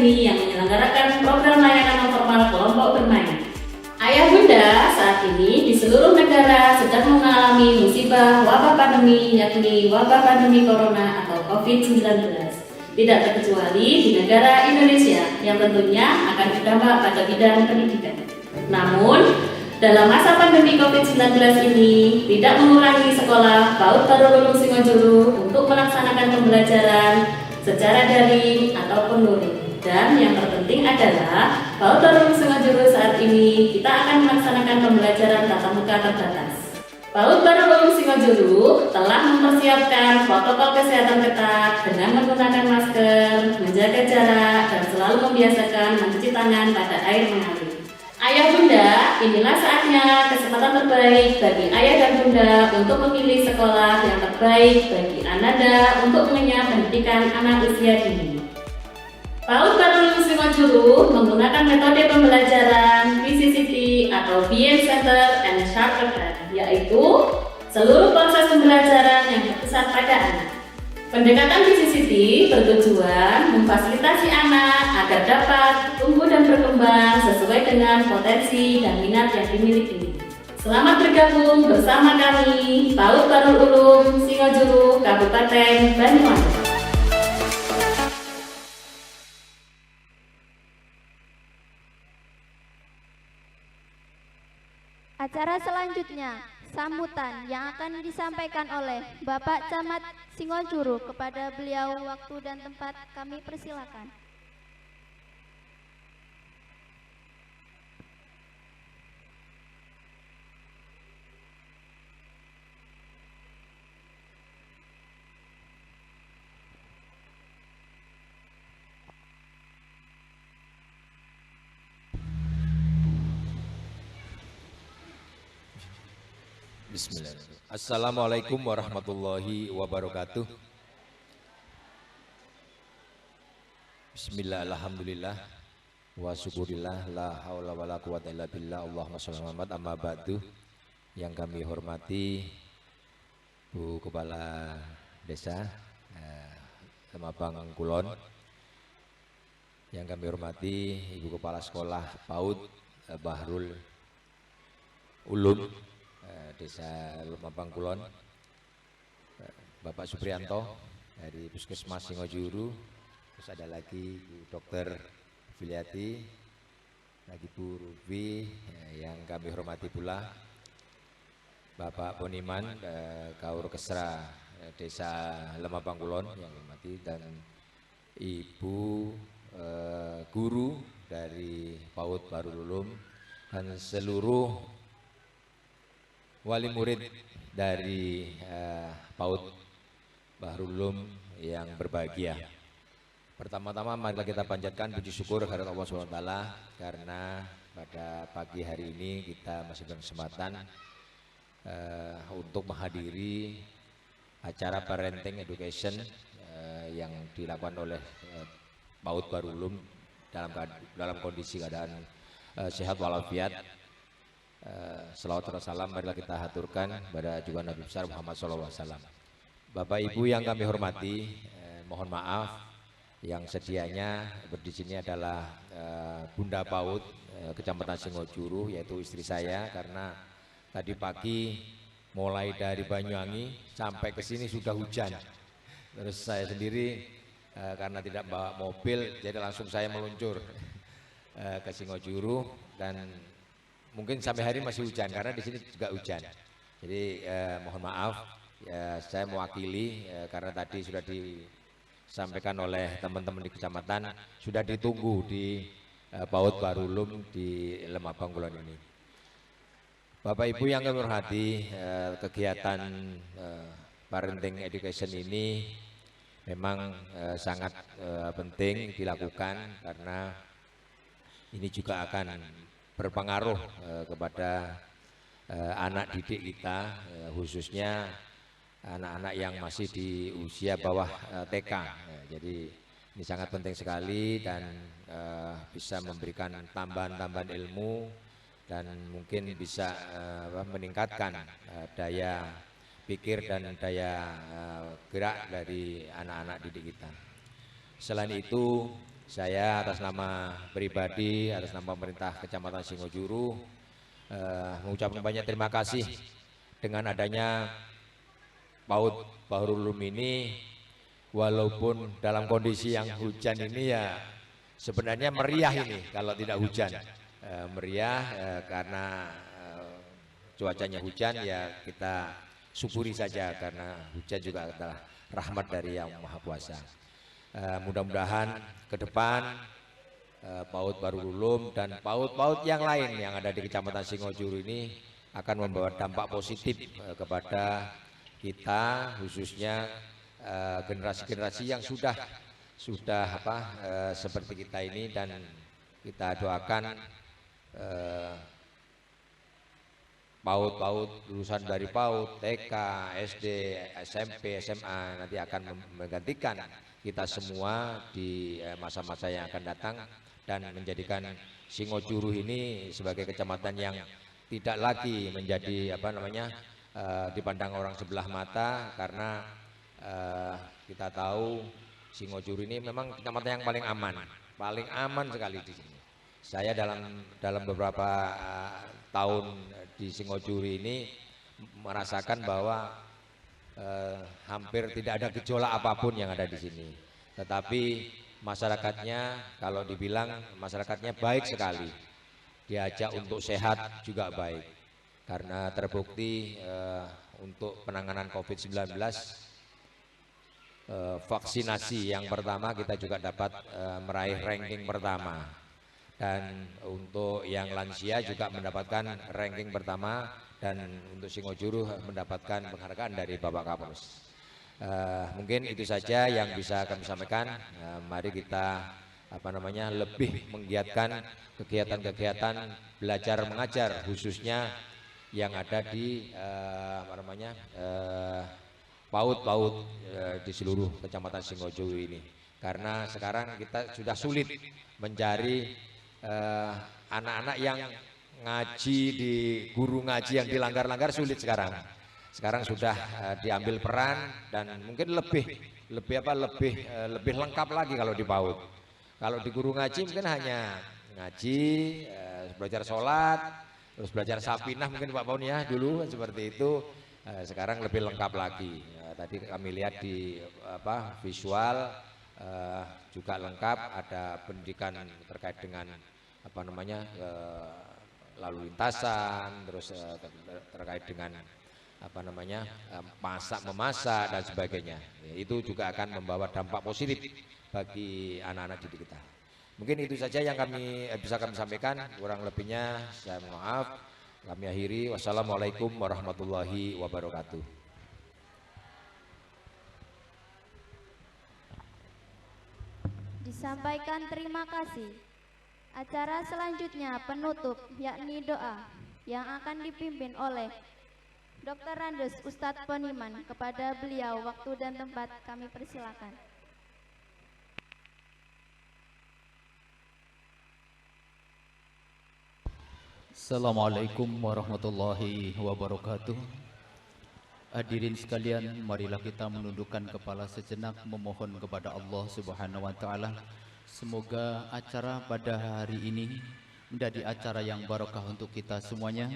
ini yang menyelenggarakan program layanan non formal kelompok bermain. Ayah bunda, saat ini di seluruh negara sedang mengalami musibah wabah pandemi, yakni wabah pandemi corona atau COVID-19. Tidak terkecuali di negara Indonesia yang tentunya akan berdampak pada bidang pendidikan. Namun, dalam masa pandemi COVID-19 ini tidak mengurangi sekolah PAUD Baru Lulung Singojuru untuk melaksanakan pembelajaran secara daring ataupun luring. Dan yang terpenting adalah PAUD Baru Lulung Singojuru saat ini kita akan melaksanakan pembelajaran tatap muka terbatas. PAUD Baru Lulung Singojuru telah mempersiapkan protokol kesehatan ketat dengan menggunakan masker, menjaga jarak, dan selalu membiasakan mencuci tangan pada air mengalir. Ayah bunda, inilah saatnya kesempatan terbaik bagi ayah dan bunda untuk memilih sekolah yang terbaik bagi ananda untuk mengenyam pendidikan anak usia dini. PAUD Baru Lulung Singojuru menggunakan metode pembelajaran PCCT atau Being Center and Sharper, yaitu seluruh proses pembelajaran yang berpusat pada anak. Pendekatan PCCT bertujuan memfasilitasi anak agar dapat tumbuh dan berkembang sesuai dengan potensi dan minat yang dimiliki. Selamat bergabung bersama kami, PAUD Baru Lulung Singojuru, Kabupaten Banyuwangi. Acara selanjutnya, sambutan yang akan disampaikan oleh Bapak Camat Singojuru. Kepada beliau waktu dan tempat kami persilakan. Bismillahirrahmanirrahim. Assalamualaikum warahmatullahi wabarakatuh. Bismillah, alhamdulillah, wa syukurillah, la haula wa la quwata illa billah, Allahumma sholli ala Muhammad, amma ba'du. Yang kami hormati Bu Kepala Desa Lemabang Kulon, yang kami hormati Ibu Kepala Sekolah PAUD Bahrul Ulum Desa Lemabang Kulon, Bapak Suprianto dari Puskesmas Singojuru, terus ada lagi Bu Dokter Filiati, lagi Bu Rufi, yang kami hormati pula Bapak Poniman, Kaur Kesra Desa Lemabang Kulon yang hormati, dan Ibu guru dari PAUD Baru Lulung dan seluruh wali murid dari PAUD Bahrul Ulum yang berbahagia. Pertama-tama marilah kita panjatkan puji syukur kehadirat Allah SWT karena pada pagi hari ini kita masih berkesempatan untuk menghadiri acara parenting education yang dilakukan oleh PAUD Bahrul Ulum dalam kondisi keadaan sehat walafiat. Selawat dan salam marilah kita haturkan pada junjungan Nabi besar Muhammad SAW. Bapak Ibu yang kami hormati, mohon maaf yang sedianya di sini adalah Bunda PAUD Kecamatan Singojuru, yaitu istri saya, karena tadi pagi mulai dari Banyuwangi sampai ke sini sudah hujan. Terus saya sendiri karena tidak bawa mobil, jadi langsung saya meluncur ke Singojuru, dan mungkin sampai hari masih hujan karena di sini juga hujan. Jadi mohon maaf, saya mewakili karena tadi sudah disampaikan oleh teman-teman di kecamatan, sudah ditunggu di PAUD Baru Ulum di Lemabang Kulon ini. Bapak Ibu yang kami hormati, kegiatan parenting education ini memang sangat penting dilakukan karena ini juga akan berpengaruh kepada anak didik kita, khususnya anak-anak yang masih di usia bawah TK. Jadi ini sangat penting sekali dan bisa memberikan tambahan-tambahan ilmu dan mungkin bisa meningkatkan daya pikir dan daya gerak dari anak-anak didik kita. Selain itu, saya atas nama pribadi, atas nama pemerintah Kecamatan Singojuru mengucapkan banyak terima kasih dengan adanya PAUD Bahrul Ulum ini, walaupun dalam kondisi yang hujan ini ya sebenarnya meriah ini kalau tidak hujan. Meriah karena cuacanya hujan, ya kita syukuri saja karena hujan juga adalah rahmat dari Yang Maha Kuasa. Mudah-mudahan ke depan PAUD Bahrul Ulum dan PAUD-PAUD yang lain yang ada di Kecamatan Singojuru ini akan membawa dampak positif kepada kita, khususnya generasi-generasi yang sudah seperti kita ini, dan kita doakan PAUD lulusan dari PAUD, TK, SD, SMP, SMA nanti akan menggantikan kita semua di masa-masa yang akan datang dan menjadikan Singojuru ini sebagai kecamatan yang tidak lagi menjadi dipandang orang sebelah mata, karena kita tahu Singojuru ini memang kecamatan yang paling aman sekali di sini. Saya dalam beberapa tahun di Singojuru ini merasakan bahwa hampir tidak ada gejolak apapun yang ada di sini. Tetapi masyarakatnya, kalau dibilang masyarakatnya baik sekali, diajak untuk sehat juga baik, karena terbukti untuk penanganan COVID-19 vaksinasi yang pertama kita juga dapat meraih ranking pertama, dan untuk yang lansia juga mendapatkan ranking pertama, dan untuk Singojuru mendapatkan penghargaan dari Bapak Kapolres. Mungkin itu saja yang bisa kami sampaikan. Mari kita lebih menggiatkan kegiatan-kegiatan belajar mengajar, khususnya yang ada di PAUD di seluruh Kecamatan Singojuru ini, karena sekarang kita sudah sulit mencari anak-anak yang ngaji di guru ngaji yang dilanggar-langgar, sulit sekarang sudah diambil peran, dan mungkin lebih lengkap lagi kalau di PAUD. Kalau di guru ngaji mungkin hanya ngaji, belajar sholat, terus belajar sapinah mungkin Pak Paun ya dulu seperti itu. Sekarang lebih lengkap lagi. Tadi kami lihat di visual juga lengkap, ada pendidikan terkait dengan lalu lintasan, terus terkait dengan masak memasak dan sebagainya. Itu juga akan membawa dampak positif bagi anak-anak didik kita. Mungkin itu saja yang bisa kami sampaikan. Kurang lebihnya saya mohon maaf. Kami akhiri. Wassalamualaikum warahmatullahi wabarakatuh. Disampaikan terima kasih. Acara selanjutnya penutup, yakni doa yang akan dipimpin oleh Dr. Randes Ustadz Poniman. Kepada beliau waktu dan tempat kami persilakan. Assalamualaikum warahmatullahi wabarakatuh. Hadirin sekalian, marilah kita menundukkan kepala sejenak memohon kepada Allah Subhanahu wa taala. Semoga acara pada hari ini menjadi acara yang barokah untuk kita semuanya,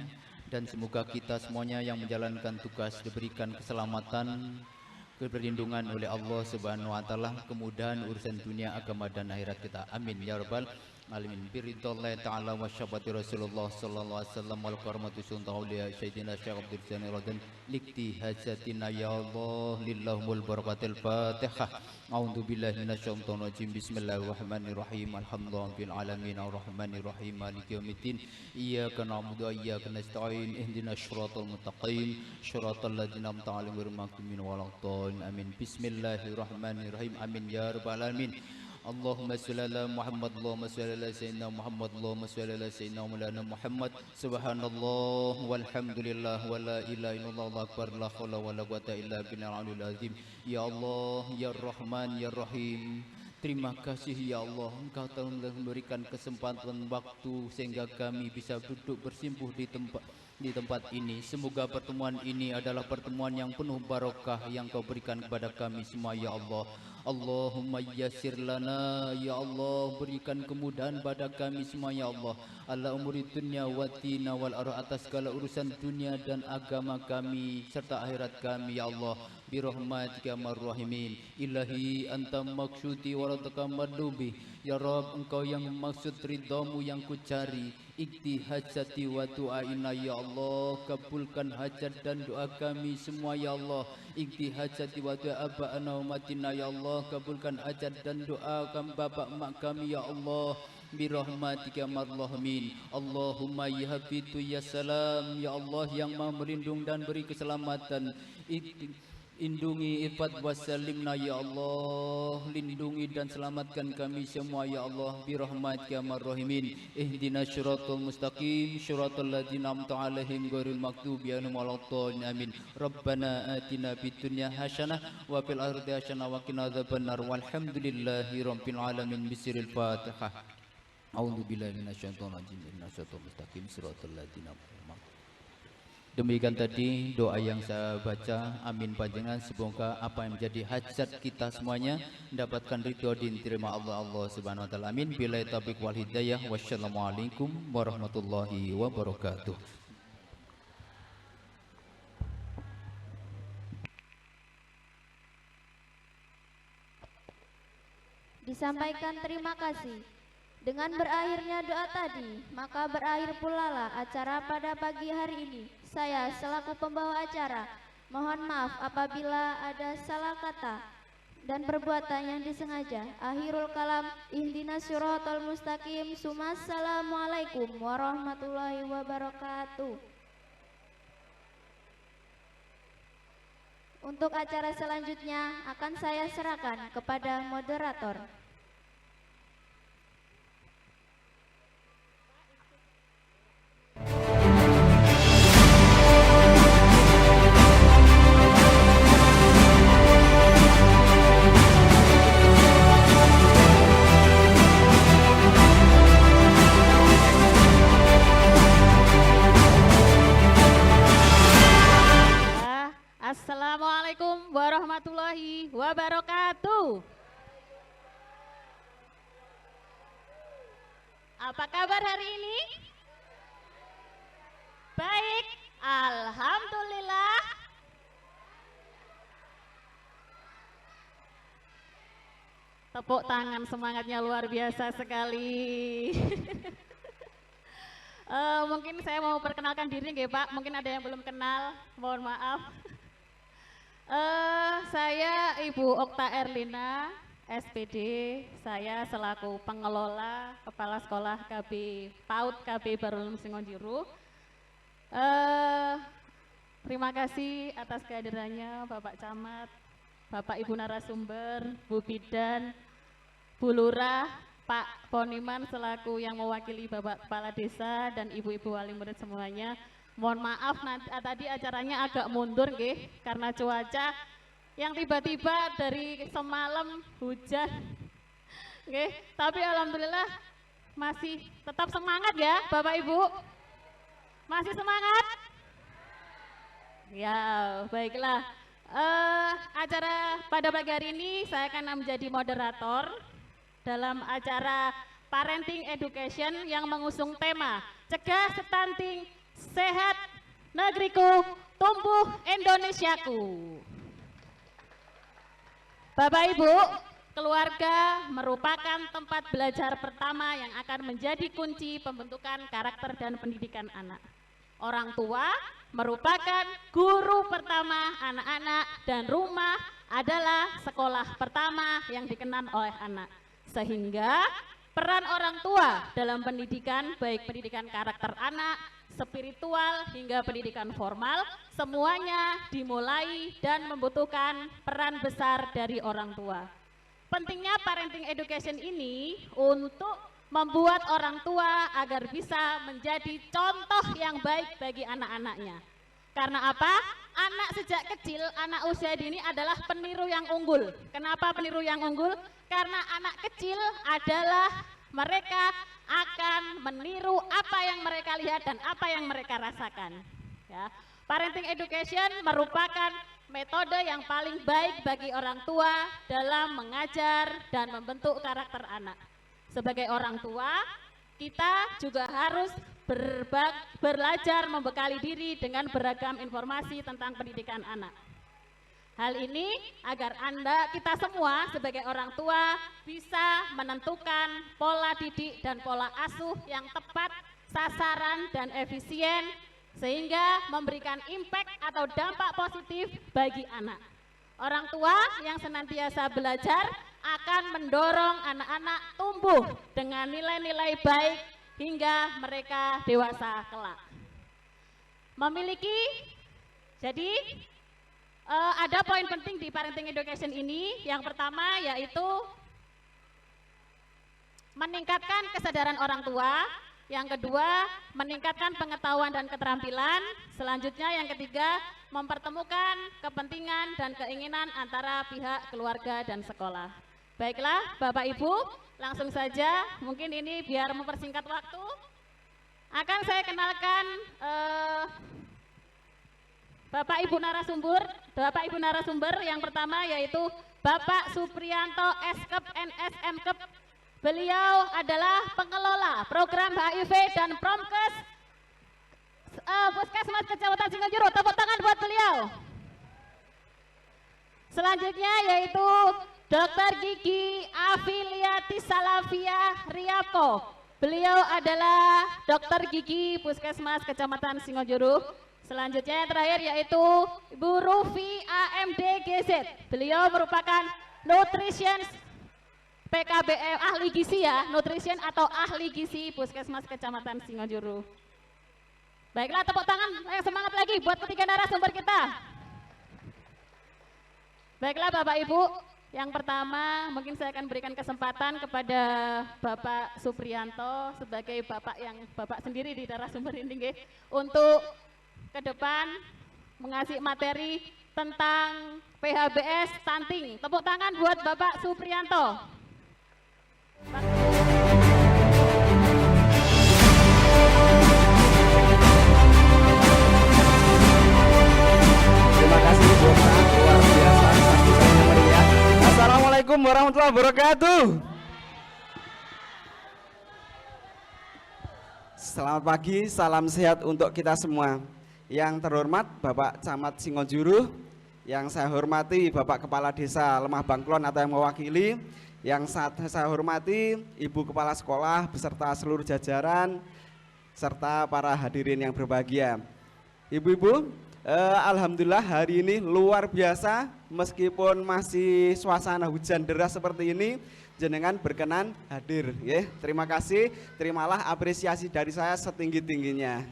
dan semoga kita semuanya yang menjalankan tugas diberikan keselamatan, perlindungan oleh Allah Subhanahu wa taala, kemudahan urusan dunia, agama dan akhirat kita. Amin ya rabbal alamin. Biridallah ta'ala wa syabati Rasulullah sallallahu alaihi wasallam wal karamatu suntahuliya sayyidina Syekh Abdul Jalil Radan likti hajatina ya Allah lillahumul barakatil Fatihah. A'udzu billahi minasyaitonir rajim. Bismillahirrahmanirrahim. Alhamdulillahil alamin arrahmanir rahim maliki yaumiddin. Iyyaka na'budu wa iyyaka nasta'in. Ihdinas shiratal mustaqim. Shiratal ladzina an'amta 'alaihim ghairil maghdubi 'alaihim waladdallin. Amin. Bismillahirrahmanirrahim. Amin ya rabbal alamin. Allahumma sholli ala Muhammad, Allahumma sholli ala sayyidina Muhammad, Allahumma sholli ala sayyidina Maulana Muhammad. Subhanallah walhamdulillah wa la ilaha illallah wallahu akbar, la haula wala quwwata illa billahil aliyil azim. Ya Allah, ya Rahman, ya Rahim, terima kasih ya Allah, Engkau telah memberikan kesempatan waktu sehingga kami bisa duduk bersimpuh di tempat di tempat ini. Semoga pertemuan ini adalah pertemuan yang penuh barokah yang Kau berikan kepada kami semua ya Allah. Allahumma yassir lana ya Allah, berikan kemudahan pada kami semua ya Allah. Ala umuri dunya wa dina wal arwah, atas segala urusan dunia dan agama kami serta akhirat kami ya Allah. Bi rahmatika marrahimin. Ilahi anta maksudi wa radaka madlubi. Ya Rabb, Engkau yang maksud ridhamu yang ku cari. Ikti hajati wa du'aina ya Allah, kabulkan hajat dan doa kami semua ya Allah. Ikti hajati wa du'a aba'ana wa matina ya Allah, kabulkan hajat dan doa kami bapak mak kami ya Allah. Birahmatika marhamin. Allahumma ya hafidu ya salam ya Allah, yang maha melindung dan beri keselamatan. Lindungi ifat wasalimna ya Allah, lindungi dan selamatkan kami semua ya Allah. Birahmatika marrahimin. Ihdina syiratal mustaqim, syiratal ladzina an'amta 'alaihim ghairil maghdubi 'alaihim waladdallin. Amin. Rabbana atina fid dunya hasanah wa fil akhirati hasanah wa qina adzabannar. Walhamdulillahi rabbil alamin. Bismillahil Fatihah. A'udzu billahi minasyaitonir rajim. Ihdinas siratal mustaqim, syiratal ladzina an'amta 'alaihim. Demikian tadi doa yang saya baca. Amin panjenengan, semoga apa yang menjadi hajat kita semuanya mendapatkan ridho dan diterima Allah Subhanahu wa taala. Amin. Billahi taufiq wal hidayah. Wassalamualaikum warahmatullahi wabarakatuh. Disampaikan terima kasih. Dengan berakhirnya doa tadi, maka berakhir pula lah acara pada pagi hari ini. Saya selaku pembawa acara, mohon maaf apabila ada salah kata dan perbuatan yang disengaja. Akhirul kalam, ihdinas syiratal mustaqim. Assalamualaikum warahmatullahi wabarakatuh. Untuk acara selanjutnya akan saya serahkan kepada moderator. Assalamualaikum warahmatullahi wabarakatuh. Apa kabar hari ini? Baik, alhamdulillah. Tepuk tangan, semangatnya luar biasa sekali. Mungkin saya mau perkenalkan diri nggih Pak, mungkin ada yang belum kenal, mohon maaf. Saya Ibu Okta Erlina, SPD. Saya selaku pengelola Kepala Sekolah KB PAUD KB Barulum Singondiru. Terima kasih atas kehadirannya Bapak Camat, Bapak Ibu narasumber, Bu Bidan, Bu Lurah, Pak Poniman selaku yang mewakili Bapak Kepala Desa dan Ibu-ibu wali murid semuanya. Mohon maaf nanti tadi acaranya agak mundur nggih karena cuaca yang tiba-tiba dari semalam hujan. Nggih, tapi alhamdulillah masih tetap semangat ya Bapak Ibu. Masih semangat? Ya, baiklah. Acara pada pagi hari ini saya akan menjadi moderator dalam acara Parenting Education yang mengusung tema Cegah Stunting Sehat Negeriku, Tumbuh Indonesiaku. Bapak Ibu, keluarga merupakan tempat belajar pertama yang akan menjadi kunci pembentukan karakter dan pendidikan anak. Orang tua merupakan guru pertama anak-anak dan rumah adalah sekolah pertama yang dikenal oleh anak. Sehingga peran orang tua dalam pendidikan, baik pendidikan karakter anak, spiritual hingga pendidikan formal, semuanya dimulai dan membutuhkan peran besar dari orang tua. Pentingnya parenting education ini untuk membuat orang tua agar bisa menjadi contoh yang baik bagi anak-anaknya. Karena apa? Anak sejak kecil, anak usia dini adalah peniru yang unggul. Kenapa peniru yang unggul? Karena anak kecil adalah mereka akan meniru apa yang mereka lihat dan apa yang mereka rasakan. Ya. Parenting education merupakan metode yang paling baik bagi orang tua dalam mengajar dan membentuk karakter anak. Sebagai orang tua, kita juga harus belajar membekali diri dengan beragam informasi tentang pendidikan anak. Hal ini agar kita semua sebagai orang tua bisa menentukan pola didik dan pola asuh yang tepat, sasaran dan efisien, sehingga memberikan impact atau dampak positif bagi anak. Orang tua yang senantiasa belajar akan mendorong anak-anak tumbuh dengan nilai-nilai baik hingga mereka dewasa kelak. Jadi ada poin penting di parenting education ini. Yang pertama yaitu meningkatkan kesadaran orang tua. Yang kedua, meningkatkan pengetahuan dan keterampilan. Selanjutnya yang ketiga, mempertemukan kepentingan dan keinginan antara pihak keluarga dan sekolah. Baiklah Bapak Ibu, langsung saja, mungkin ini biar mempersingkat waktu, akan saya kenalkan Bapak Ibu narasumber yang pertama yaitu Bapak Supriyanto Skep NSMkep. Beliau adalah pengelola program HIV dan Promkes Puskesmas Kecamatan Singojuru. Tepuk tangan buat beliau. Selanjutnya yaitu Dr. Gigi Afiliati Salafia Riyako. Beliau adalah Dr. Gigi Puskesmas Kecamatan Singojuru. Selanjutnya yang terakhir yaitu Ibu Rufi AMD GZ. Beliau merupakan nutrition PKBM ahli gizi ya, nutrition atau ahli gizi Puskesmas Kecamatan Singojuru. Baiklah, tepuk tangan yang semangat lagi buat ketiga narasumber kita. Baiklah Bapak Ibu, yang pertama mungkin saya akan berikan kesempatan kepada Bapak Supriyanto sebagai Bapak sendiri di narasumber ini untuk ke depan mengasih materi tentang PHBS stunting. Tepuk tangan buat Bapak Supriyanto. Terima kasih Bu Okta, luar biasa. Assalamualaikum warahmatullahi wabarakatuh. Selamat pagi, salam sehat untuk kita semua. Yang terhormat Bapak Camat Singojuru, yang saya hormati Bapak Kepala Desa Lemah Bangklon atau yang mewakili, yang saya hormati Ibu Kepala Sekolah beserta seluruh jajaran, serta para hadirin yang berbahagia. Ibu-ibu, alhamdulillah hari ini luar biasa, meskipun masih suasana hujan deras seperti ini, jenengan berkenan hadir. Terima kasih, terimalah apresiasi dari saya setinggi-tingginya.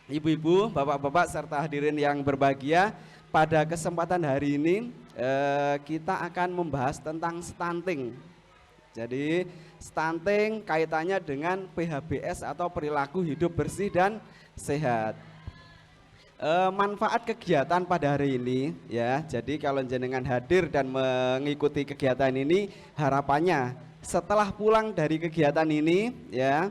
Ibu-ibu, bapak-bapak, serta hadirin yang berbahagia, pada kesempatan hari ini kita akan membahas tentang stunting. Jadi stunting kaitannya dengan PHBS atau perilaku hidup bersih dan sehat. Manfaat kegiatan pada hari ini ya, jadi kalau jenengan hadir dan mengikuti kegiatan ini, harapannya setelah pulang dari kegiatan ini ya,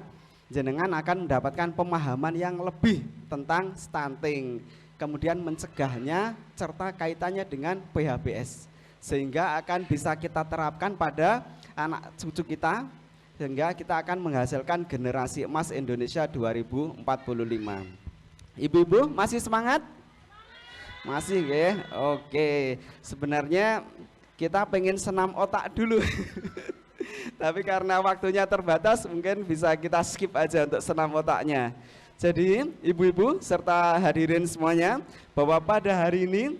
jenengan akan mendapatkan pemahaman yang lebih tentang stunting, kemudian mencegahnya serta kaitannya dengan PHBS, sehingga akan bisa kita terapkan pada anak cucu kita, sehingga kita akan menghasilkan generasi emas Indonesia 2045. Ibu-ibu masih semangat? Masih ya? Oke, sebenarnya kita pengen senam otak dulu tapi karena waktunya terbatas mungkin bisa kita skip aja untuk senam otaknya. Jadi ibu-ibu serta hadirin semuanya, bahwa pada hari ini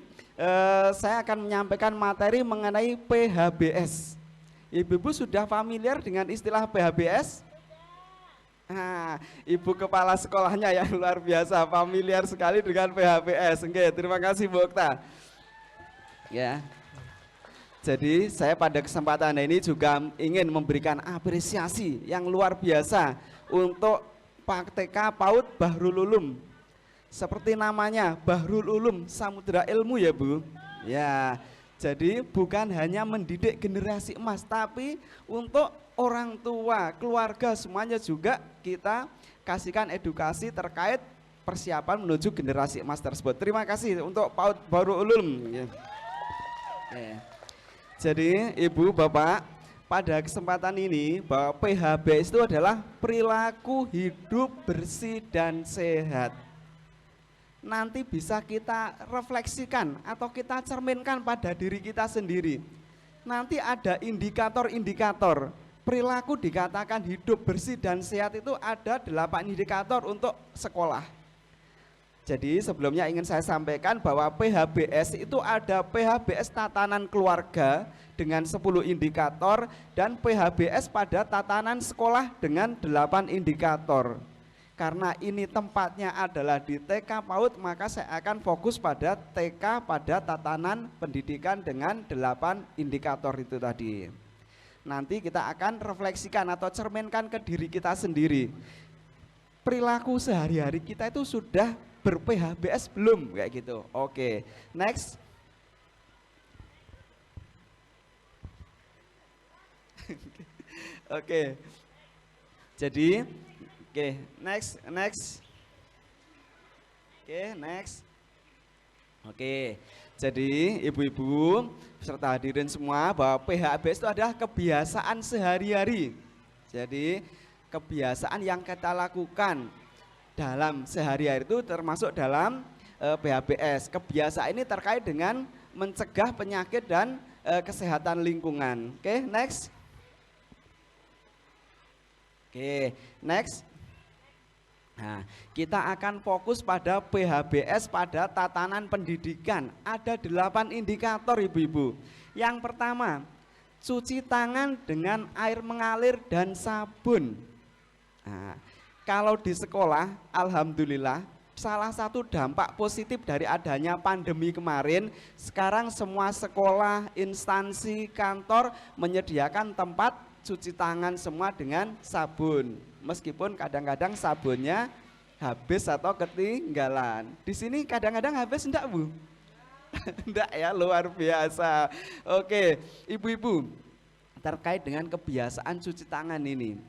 saya akan menyampaikan materi mengenai PHBS. Ibu-ibu sudah familiar dengan istilah PHBS? Nah, ibu kepala sekolahnya yang luar biasa familiar sekali dengan PHBS. Oke, terima kasih Bu Okta. Ya. Jadi saya pada kesempatan ini juga ingin memberikan apresiasi yang luar biasa untuk Pak TK PAUD Bahrul Ulum. Seperti namanya Bahrul Ulum, Samudra Ilmu ya Bu. Ya. Jadi bukan hanya mendidik generasi emas, tapi untuk orang tua, keluarga semuanya juga kita kasihkan edukasi terkait persiapan menuju generasi emas tersebut. Terima kasih untuk PAUD Baru Ulum. Jadi Ibu Bapak, pada kesempatan ini bahwa PHBS itu adalah perilaku hidup bersih dan sehat. Nanti bisa kita refleksikan atau kita cerminkan pada diri kita sendiri. Nanti ada indikator-indikator. Perilaku dikatakan hidup bersih dan sehat itu ada 8 indikator untuk sekolah. Jadi sebelumnya ingin saya sampaikan bahwa PHBS itu ada PHBS tatanan keluarga dengan 10 indikator dan PHBS pada tatanan sekolah dengan 8 indikator. Karena ini tempatnya adalah di TK PAUD, maka saya akan fokus pada TK pada tatanan pendidikan dengan 8 indikator itu tadi. Nanti kita akan refleksikan atau cerminkan ke diri kita sendiri. Perilaku sehari-hari kita itu sudah ber-PHBS belum kayak gitu. Oke, next. Oke. Jadi next. Next. Oke. Jadi ibu-ibu serta hadirin semua bahwa PHBS itu adalah kebiasaan sehari-hari. Jadi kebiasaan yang kita lakukan dalam sehari-hari itu termasuk dalam PHBS. Kebiasaan ini terkait dengan mencegah penyakit dan kesehatan lingkungan. Oke, next. Oke, next. Nah, kita akan fokus pada PHBS pada tatanan pendidikan. Ada 8 indikator ibu-ibu. Yang pertama, cuci tangan dengan air mengalir dan sabun. Nah, kalau di sekolah, alhamdulillah, salah satu dampak positif dari adanya pandemi kemarin, sekarang semua sekolah, instansi, kantor menyediakan tempat cuci tangan semua dengan sabun. Meskipun kadang-kadang sabunnya habis atau ketinggalan. Di sini kadang-kadang habis enggak, Bu? Enggak ya, luar biasa. Oke, ibu-ibu, terkait dengan kebiasaan cuci tangan ini.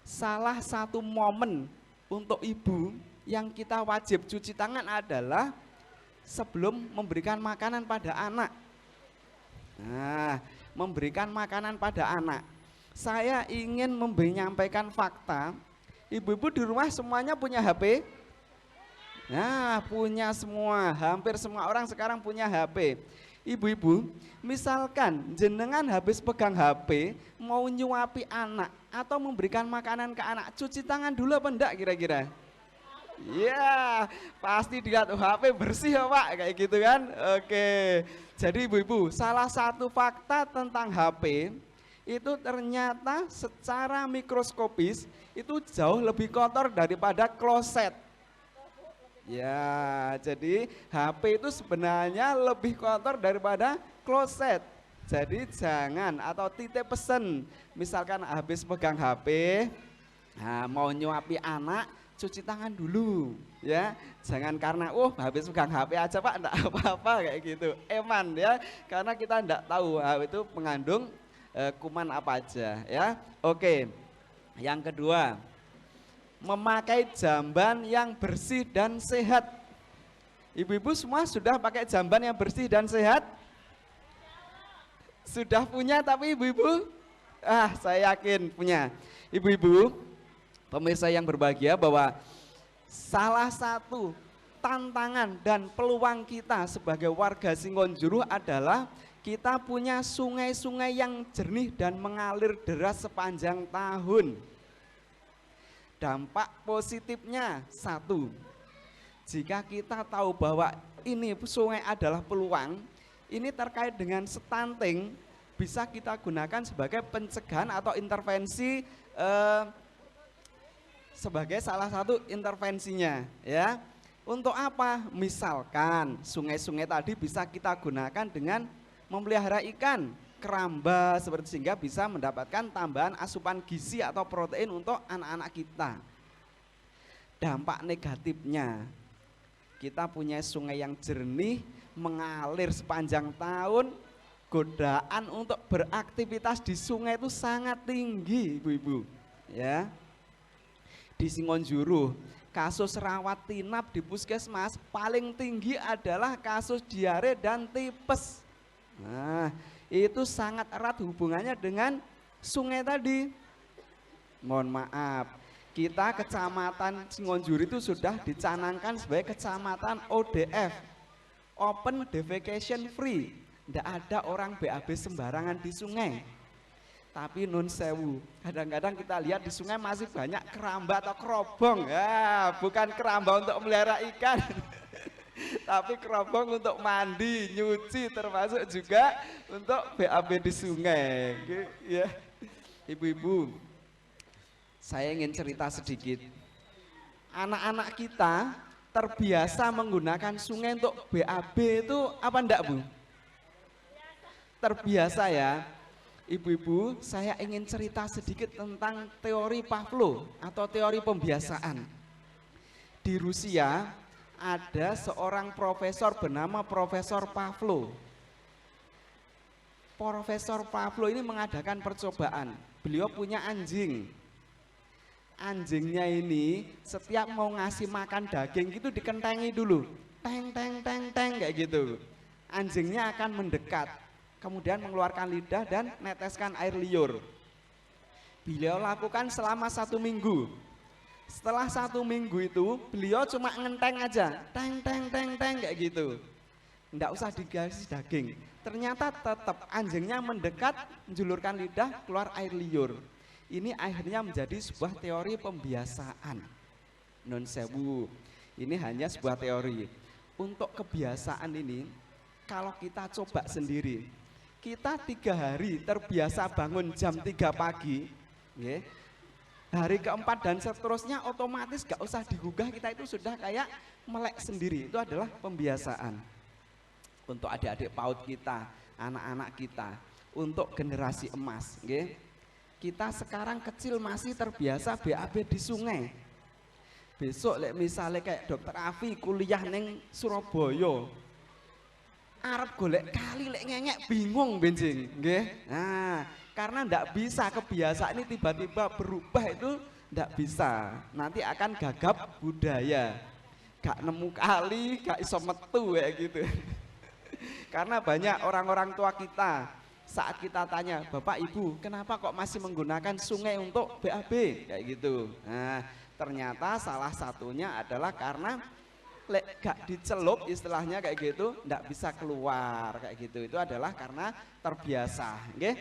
Salah satu momen untuk ibu yang kita wajib cuci tangan adalah sebelum memberikan makanan pada anak. Nah, memberikan makanan pada anak. Saya ingin menyampaikan fakta, ibu-ibu di rumah semuanya punya HP? Nah, punya semua, hampir semua orang sekarang punya HP. Ibu-ibu, misalkan jenengan habis pegang HP, mau nyuapi anak atau memberikan makanan ke anak, cuci tangan dulu apa enggak kira-kira? Ya, pasti dilihat HP bersih ya Pak, kayak gitu kan. Oke, jadi ibu-ibu, salah satu fakta tentang HP, itu ternyata secara mikroskopis itu jauh lebih kotor daripada kloset. Ya, jadi HP itu sebenarnya lebih kotor daripada kloset. Jadi jangan, atau titip pesan, misalkan habis pegang HP, nah, mau nyuapi anak, cuci tangan dulu ya. Jangan karena habis pegang HP aja Pak, enggak apa-apa kayak gitu. Eman ya, karena kita enggak tahu HP itu mengandung kuman apa aja ya. Oke, yang kedua, memakai jamban yang bersih dan sehat. Ibu-ibu semua sudah pakai jamban yang bersih dan sehat? Sudah punya, tapi ibu-ibu saya yakin punya. Ibu-ibu pemirsa yang berbahagia, bahwa salah satu tantangan dan peluang kita sebagai warga Singonjuruh adalah kita punya sungai-sungai yang jernih dan mengalir deras sepanjang tahun. Dampak positifnya satu, jika kita tahu bahwa ini sungai adalah peluang, ini terkait dengan stunting, bisa kita gunakan sebagai pencegahan atau intervensi, sebagai salah satu intervensinya ya. Untuk apa? Misalkan sungai-sungai tadi bisa kita gunakan dengan memelihara ikan keramba seperti, sehingga bisa mendapatkan tambahan asupan gizi atau protein untuk anak-anak kita. Dampak negatifnya, kita punya sungai yang jernih mengalir sepanjang tahun, godaan untuk beraktivitas di sungai itu sangat tinggi, ibu-ibu. Ya, di Singonjuruh kasus rawat inap di puskesmas paling tinggi adalah kasus diare dan tipes. Nah, itu sangat erat hubungannya dengan sungai tadi. Mohon maaf, kita kecamatan Singonjuruh itu sudah dicanangkan sebagai kecamatan ODF, Open Defecation Free. Tidak ada orang BAB sembarangan di sungai. Tapi nun sewu, kadang-kadang kita lihat di sungai masih banyak keramba atau kerobong. Ya, bukan keramba untuk melihara ikan, tapi kerobong untuk mandi, nyuci, termasuk juga untuk BAB di sungai. Ya, ibu-ibu, saya ingin cerita sedikit. Anak-anak kita terbiasa menggunakan sungai untuk BAB itu apa enggak, Bu? Terbiasa ya. Ibu-ibu, saya ingin cerita sedikit tentang teori Pavlov atau teori pembiasaan. Di Rusia ada seorang profesor bernama Profesor Pavlov. Profesor Pavlov ini mengadakan percobaan. Beliau punya anjing. Anjingnya ini setiap mau ngasih makan daging itu dikentengi dulu. Teng teng teng teng kayak gitu. Anjingnya akan mendekat, kemudian mengeluarkan lidah dan neteskan air liur. Beliau lakukan selama 1 minggu. Setelah 1 minggu itu beliau cuma ngenteng aja, teng teng teng teng kayak gitu. Nggak usah dikasih daging. Ternyata tetap anjingnya mendekat, menjulurkan lidah, keluar air liur. Ini akhirnya menjadi sebuah teori pembiasaan. Non sewu, ini hanya sebuah teori. Untuk kebiasaan ini, kalau kita coba sendiri, kita 3 hari terbiasa bangun jam 3 pagi, ya. Hari keempat dan seterusnya otomatis gak usah digugah, kita itu sudah kayak melek sendiri. Itu adalah pembiasaan. Untuk adik-adik PAUD kita, anak-anak kita, untuk generasi emas, ya. Kita sekarang kecil masih terbiasa BAB di sungai. Besok misalnya kayak Dokter Afi kuliah neng Surabaya, Arab golek kali lek ngengek bingung benjing, nggih. Nah, karena ndak bisa kebiasaan ini tiba-tiba berubah itu ndak bisa. Nanti akan gagap budaya. Gak nemu kali, gak iso metu kayak gitu. Karena banyak orang-orang tua kita saat kita tanya, "Bapak Ibu, kenapa kok masih menggunakan sungai untuk BAB?" kayak gitu. Nah, ternyata salah satunya adalah karena lek gak dicelup istilahnya kayak gitu, ndak bisa keluar kayak gitu. Itu adalah karena terbiasa, oke?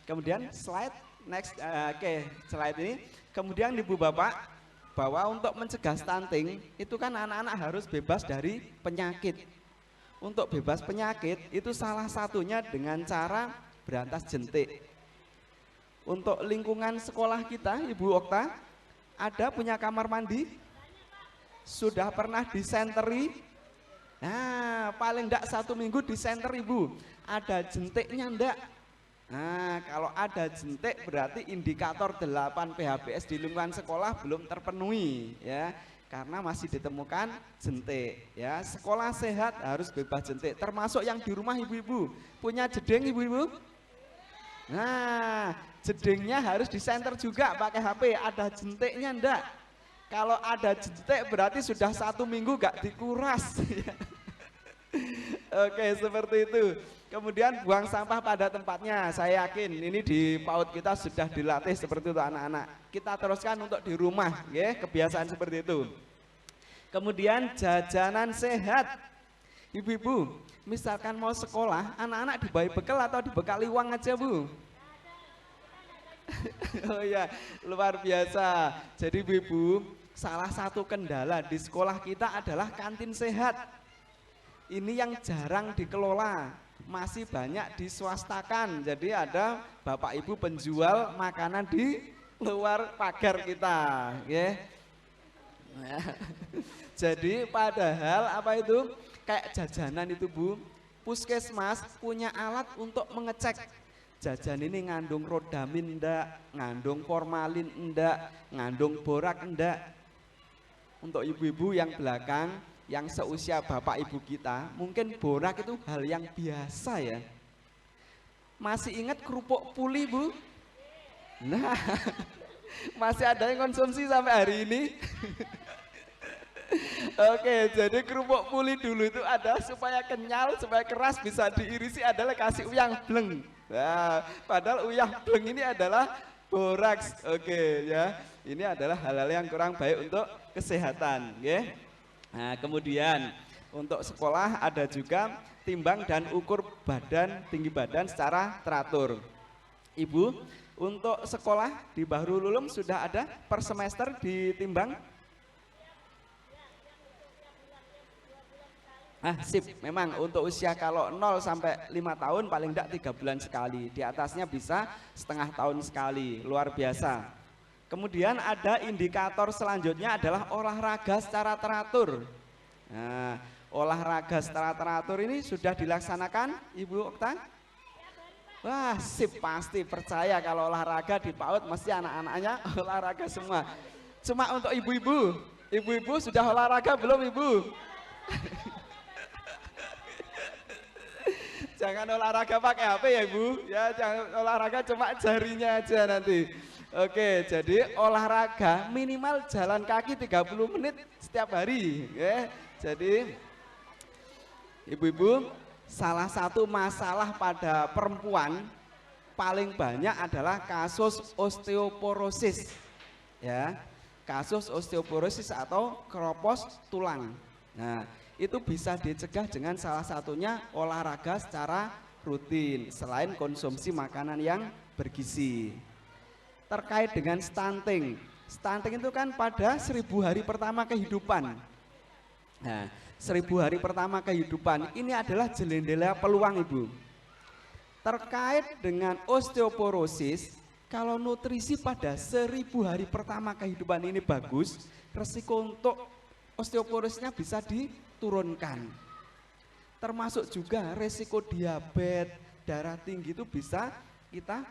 Kemudian slide next, oke, slide ini. Kemudian Ibu Bapak, bahwa untuk mencegah stunting itu kan anak-anak harus bebas dari penyakit. Untuk bebas penyakit itu salah satunya dengan cara berantas jentik. Untuk lingkungan sekolah kita, Ibu Okta, ada punya kamar mandi? Sudah pernah disenteri? Nah, paling enggak 1 minggu disenter, Ibu. Ada jentiknya enggak? Nah, kalau ada jentik berarti indikator 8 PHBS di lingkungan sekolah belum terpenuhi, ya. Karena masih ditemukan jentik, ya. Sekolah sehat harus bebas jentik, termasuk yang di rumah ibu-ibu. Punya jeding ibu-ibu? Nah, jedingnya harus disenter juga pakai HP, ada jentiknya enggak? Kalau ada jentik berarti sudah 1 minggu gak dikuras. Oke, seperti itu. Kemudian buang sampah pada tempatnya. Saya yakin ini di PAUD kita sudah dilatih seperti itu anak-anak. Kita teruskan untuk di rumah, ya, kebiasaan seperti itu. Kemudian jajanan sehat. Ibu-ibu, misalkan mau sekolah, anak-anak diberi bekal atau dibekali uang aja, Bu? Oh ya, luar biasa. Jadi ibu-ibu, salah satu kendala di sekolah kita adalah kantin sehat. Ini yang jarang dikelola, masih banyak diswastakan. Jadi ada bapak ibu penjual makanan di luar pagar kita, ya. Jadi padahal apa itu kayak jajanan itu, Bu, puskesmas punya alat untuk mengecek jajan ini ngandung rodamin enggak, ngandung formalin enggak, ngandung borak enggak. Untuk ibu-ibu yang belakang yang seusia bapak ibu kita, mungkin borak itu hal yang biasa ya. Masih ingat kerupuk puli, Bu? Nah, masih ada yang konsumsi sampai hari ini? Oke, jadi kerupuk puli dulu itu adalah supaya kenyal, supaya keras bisa diirisi adalah kasih uyang bleng. Nah, padahal uyang bleng ini adalah boraks. Oke ya, ini adalah hal-hal yang kurang baik untuk kesehatan. Ya. Nah, kemudian untuk sekolah ada juga timbang dan ukur badan, tinggi badan secara teratur. Ibu, untuk sekolah di Bahrul Ulum sudah ada per semester ditimbang? Sip, memang untuk usia kalau 0 sampai 5 tahun paling tidak 3 bulan sekali, di atasnya bisa setengah tahun sekali, luar biasa. Kemudian ada indikator selanjutnya adalah olahraga secara teratur. Nah, olahraga secara teratur ini sudah dilaksanakan Ibu Okta? Wah, sip, pasti percaya kalau olahraga di PAUD mesti anak-anaknya olahraga semua. Cuma untuk ibu-ibu, ibu-ibu sudah olahraga belum Ibu? Jangan olahraga pakai HP ya Ibu, ya jangan olahraga cuma jarinya aja nanti. Oke, jadi olahraga minimal jalan kaki 30 menit setiap hari. Ya. Jadi ibu-ibu, salah satu masalah pada perempuan paling banyak adalah kasus osteoporosis. Ya, kasus osteoporosis atau keropos tulang. Nah, itu bisa dicegah dengan salah satunya olahraga secara rutin selain konsumsi makanan yang bergizi. Terkait dengan stunting, stunting itu kan pada 1000 hari pertama kehidupan. Nah, 1000 hari pertama kehidupan ini adalah jendela peluang Ibu. Terkait dengan osteoporosis, kalau nutrisi pada 1000 hari pertama kehidupan ini bagus, resiko untuk osteoporosisnya bisa diturunkan. Termasuk juga resiko diabetes, darah tinggi itu bisa kita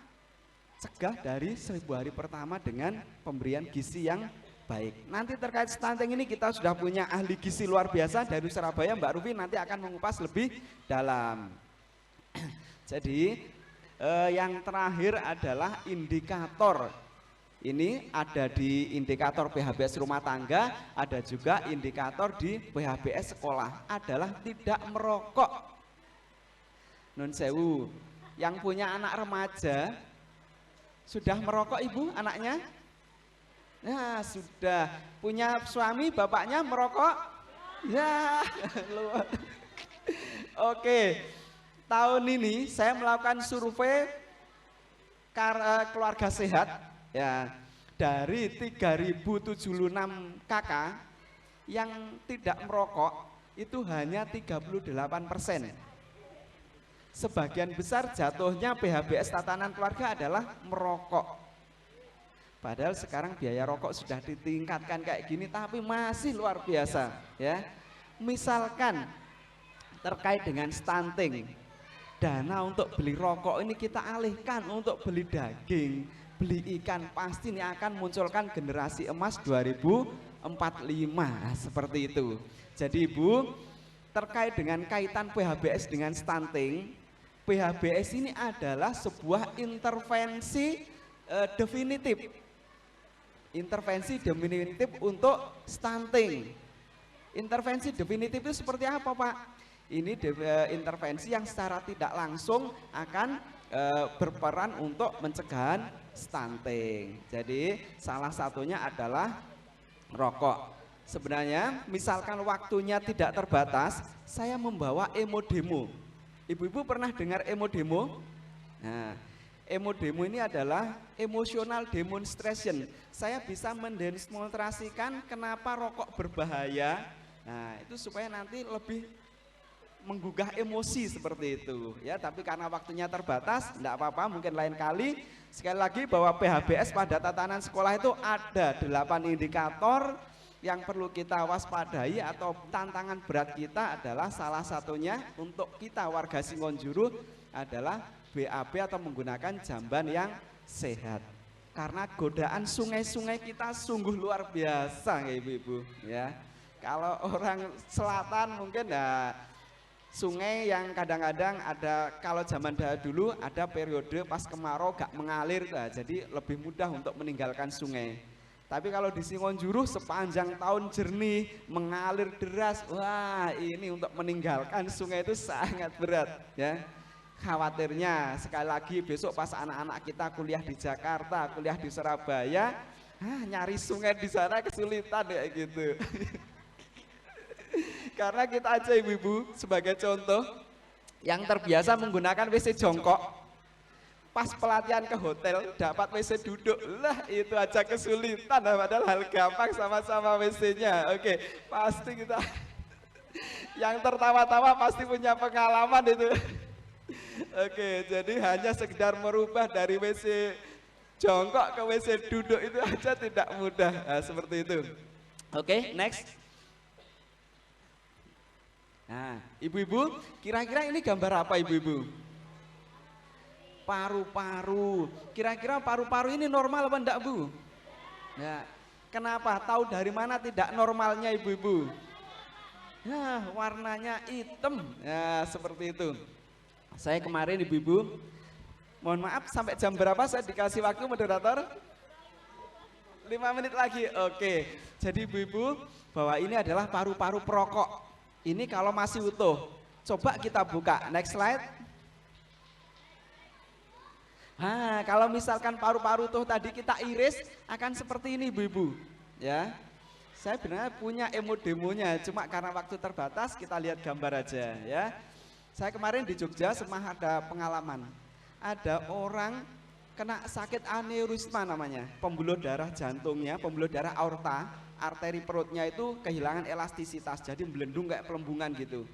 cegah dari 1000 hari pertama dengan pemberian gizi yang baik. Nanti terkait stunting ini kita sudah punya ahli gizi luar biasa dari Surabaya, Mbak Rufi nanti akan mengupas lebih dalam. Jadi yang terakhir adalah indikator. Ini ada di indikator PHBS rumah tangga, ada juga indikator di PHBS sekolah, adalah tidak merokok. Nun sewu, yang punya anak remaja, sudah merokok Ibu anaknya? Nah sudah, punya suami bapaknya merokok? Ya, luar. Oke, tahun ini saya melakukan survei keluarga sehat. Ya, dari 3076 kakak yang tidak merokok itu hanya 38%. Sebagian besar jatuhnya PHBS tatanan keluarga adalah merokok. Padahal sekarang biaya rokok sudah ditingkatkan kayak gini tapi masih luar biasa ya. Misalkan terkait dengan stunting, dana untuk beli rokok ini kita alihkan untuk beli daging, beli ikan, pasti ini akan munculkan generasi emas 2045 seperti itu. Jadi Ibu, terkait dengan kaitan PHBS dengan stunting, PHBS ini adalah sebuah intervensi definitif. Intervensi definitif untuk stunting. Intervensi definitif itu seperti apa Pak? Ini intervensi yang secara tidak langsung akan berperan untuk pencegahan stunting. Jadi salah satunya adalah rokok. Sebenarnya misalkan waktunya tidak terbatas, saya membawa emo-demo. Ibu-ibu pernah dengar emo-demo? Nah, emo-demo ini adalah emotional demonstration. Saya bisa mendemonstrasikan kenapa rokok berbahaya. Nah, itu supaya nanti lebih menggugah emosi seperti itu ya, tapi karena waktunya terbatas enggak apa-apa, mungkin lain kali. Sekali lagi bahwa PHBS pada tatanan sekolah itu ada 8 indikator yang perlu kita waspadai, atau tantangan berat kita adalah salah satunya untuk kita warga Singonjuru adalah BAB atau menggunakan jamban yang sehat, karena godaan sungai-sungai kita sungguh luar biasa ya Ibu-ibu ya. Kalau orang selatan mungkin ya sungai yang kadang-kadang ada, kalau zaman dulu ada periode pas kemarau gak mengalir, nah, jadi lebih mudah untuk meninggalkan sungai. Tapi kalau di Singonjuruh sepanjang tahun jernih, mengalir deras, wah ini untuk meninggalkan sungai itu sangat berat ya. Khawatirnya sekali lagi besok pas anak-anak kita kuliah di Jakarta, kuliah di Surabaya, nyari sungai di sana kesulitan ya gitu. Karena kita aja ibu-ibu sebagai contoh yang terbiasa menggunakan WC jongkok, pas pelatihan ke hotel dapat WC duduk, lah itu aja kesulitan, padahal hal gampang sama-sama WC-nya. Oke, pasti kita yang tertawa-tawa pasti punya pengalaman itu. Oke, jadi hanya sekedar merubah dari WC jongkok ke WC duduk itu aja tidak mudah, nah, seperti itu. Oke, next. Nah, ibu-ibu, kira-kira ini gambar apa ibu-ibu? Paru-paru. Kira-kira paru-paru ini normal apa enggak, Bu? Ya, kenapa? Tahu dari mana tidak normalnya ibu-ibu? Nah, warnanya hitam. Ya, seperti itu. Saya kemarin ibu-ibu, mohon maaf sampai jam berapa saya dikasih waktu moderator? 5 menit lagi. Oke. Jadi ibu-ibu, bahwa ini adalah paru-paru perokok. Ini kalau masih utuh, coba kita buka, next slide. Nah, kalau misalkan paru-paru utuh tadi kita iris, akan seperti ini ibu-ibu. Ya, saya benar punya emo-demonya, cuma karena waktu terbatas kita lihat gambar aja ya. Saya kemarin di Jogja sempat ada pengalaman, ada orang kena sakit aneurisma namanya, pembuluh darah jantungnya, pembuluh darah aorta, arteri perutnya itu kehilangan elastisitas, jadi melendung kayak pelembungan gitu.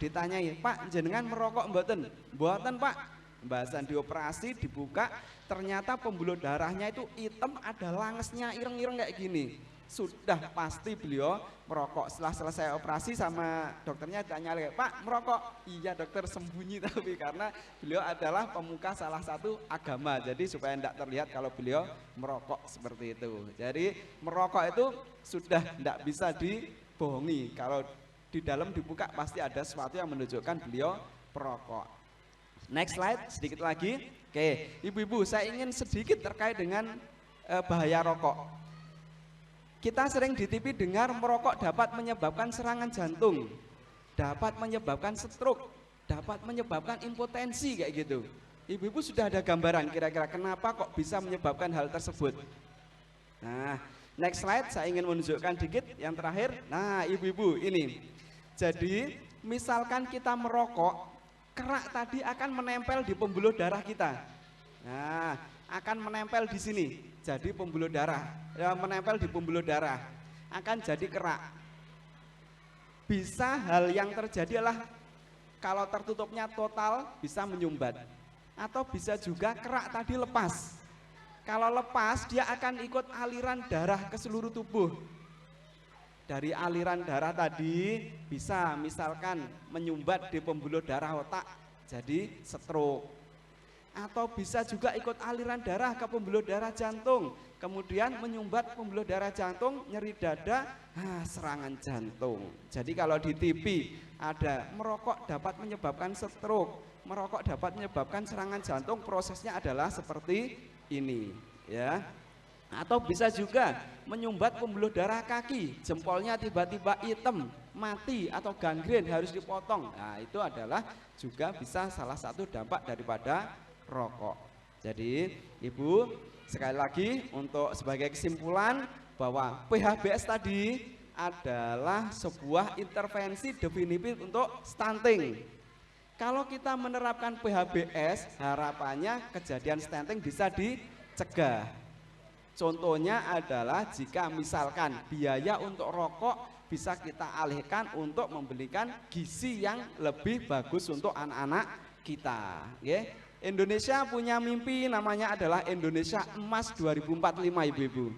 Ditanyai, Pak jenengan merokok mboten? Mboten Pak. Bahasan dioperasi, dibuka, ternyata pembuluh darahnya itu hitam, ada langesnya ireng-ireng kayak gini. Sudah pasti beliau merokok. Setelah selesai operasi sama dokternya tanya lagi, Pak merokok? Iya dokter, sembunyi tapi karena beliau adalah pemuka salah satu agama, jadi supaya tidak terlihat kalau beliau merokok seperti itu. Jadi merokok itu sudah tidak bisa dibohongi, kalau di dalam dibuka pasti ada sesuatu yang menunjukkan beliau perokok. Next slide, sedikit lagi. Oke, ibu-ibu saya ingin sedikit terkait dengan bahaya rokok. Kita sering di TV dengar merokok dapat menyebabkan serangan jantung, dapat menyebabkan stroke, dapat menyebabkan impotensi kayak gitu. Ibu-ibu sudah ada gambaran kira-kira kenapa kok bisa menyebabkan hal tersebut? Nah, next slide saya ingin menunjukkan dikit yang terakhir. Nah, ibu-ibu ini. Jadi, misalkan kita merokok, kerak tadi akan menempel di pembuluh darah kita. Nah, akan menempel di sini. Jadi pembuluh darah, ya, menempel di pembuluh darah, akan jadi kerak. Bisa hal yang terjadi adalah kalau tertutupnya total bisa menyumbat, atau bisa juga kerak tadi lepas. Kalau lepas dia akan ikut aliran darah ke seluruh tubuh. Dari aliran darah tadi bisa misalkan menyumbat di pembuluh darah otak, jadi stroke. Atau bisa juga ikut aliran darah ke pembuluh darah jantung, kemudian menyumbat pembuluh darah jantung, nyeri dada, serangan jantung. Jadi kalau di TV ada merokok dapat menyebabkan stroke, merokok dapat menyebabkan serangan jantung, prosesnya adalah seperti ini ya. Atau bisa juga menyumbat pembuluh darah kaki, jempolnya tiba-tiba hitam, mati atau gangren harus dipotong. Nah itu adalah juga bisa salah satu dampak daripada rokok. Jadi ibu sekali lagi untuk sebagai kesimpulan bahwa PHBS tadi adalah sebuah intervensi definitif untuk stunting. Kalau kita menerapkan PHBS harapannya kejadian stunting bisa dicegah. Contohnya adalah jika misalkan biaya untuk rokok bisa kita alihkan untuk membelikan gizi yang lebih bagus untuk anak-anak kita ya. Indonesia punya mimpi namanya adalah Indonesia Emas 2045 ibu-ibu.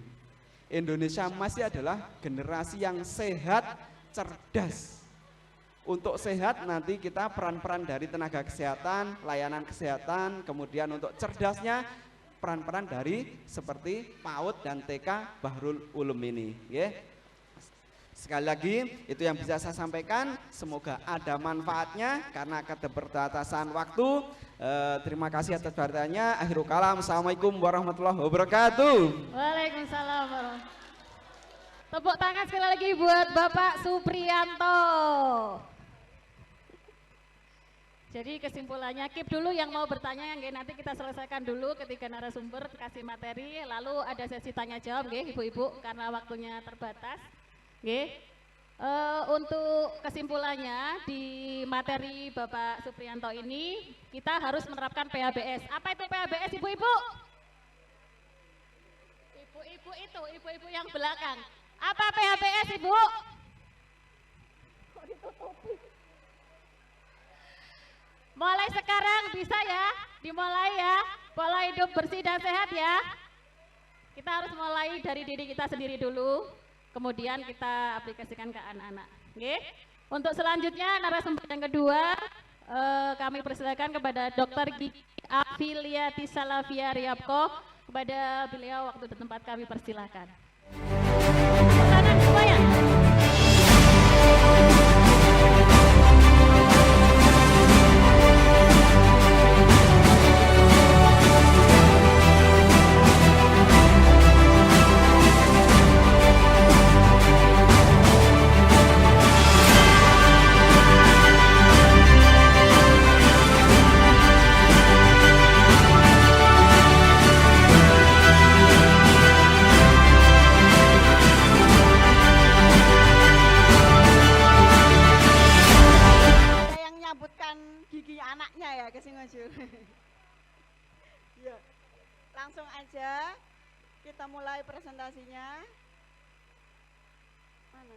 Indonesia Emas adalah generasi yang sehat, cerdas. Untuk sehat nanti kita peran-peran dari tenaga kesehatan, layanan kesehatan, kemudian untuk cerdasnya peran-peran dari seperti PAUD dan TK Bahrul Ulum ini. Ya. Sekali lagi, itu yang bisa saya sampaikan. Semoga ada manfaatnya karena keterbatasan waktu. Terima kasih atas perhatiannya. Akhirul kalam. Assalamualaikum warahmatullahi wabarakatuh. Waalaikumsalam warahmatullahi. Tepuk tangan sekali lagi buat Bapak Supriyanto. Jadi kesimpulannya, keep dulu yang mau bertanya, yang nanti kita selesaikan dulu ketika narasumber kasih materi, lalu ada sesi tanya jawab, ibu-ibu, karena waktunya terbatas. Untuk kesimpulannya di materi Bapak Supriyanto ini, kita harus menerapkan PHBS. Apa itu PHBS, ibu-ibu? Ibu-ibu itu, ibu-ibu yang belakang. Apa PHBS, ibu? Kok ditutupi? Mulai sekarang bisa ya, dimulai ya, pola hidup bersih dan sehat ya. Kita harus mulai dari diri kita sendiri dulu, kemudian kita aplikasikan ke anak-anak. Untuk selanjutnya narasumber yang kedua, kami persilakan kepada Dr. Gigi Afiliati Salafia Riyabko. Kepada beliau waktu dan tempat kami persilakan. Tangan semuanya. Gigi anaknya ya ke Singojur. Ya, langsung aja kita mulai presentasinya. Mana?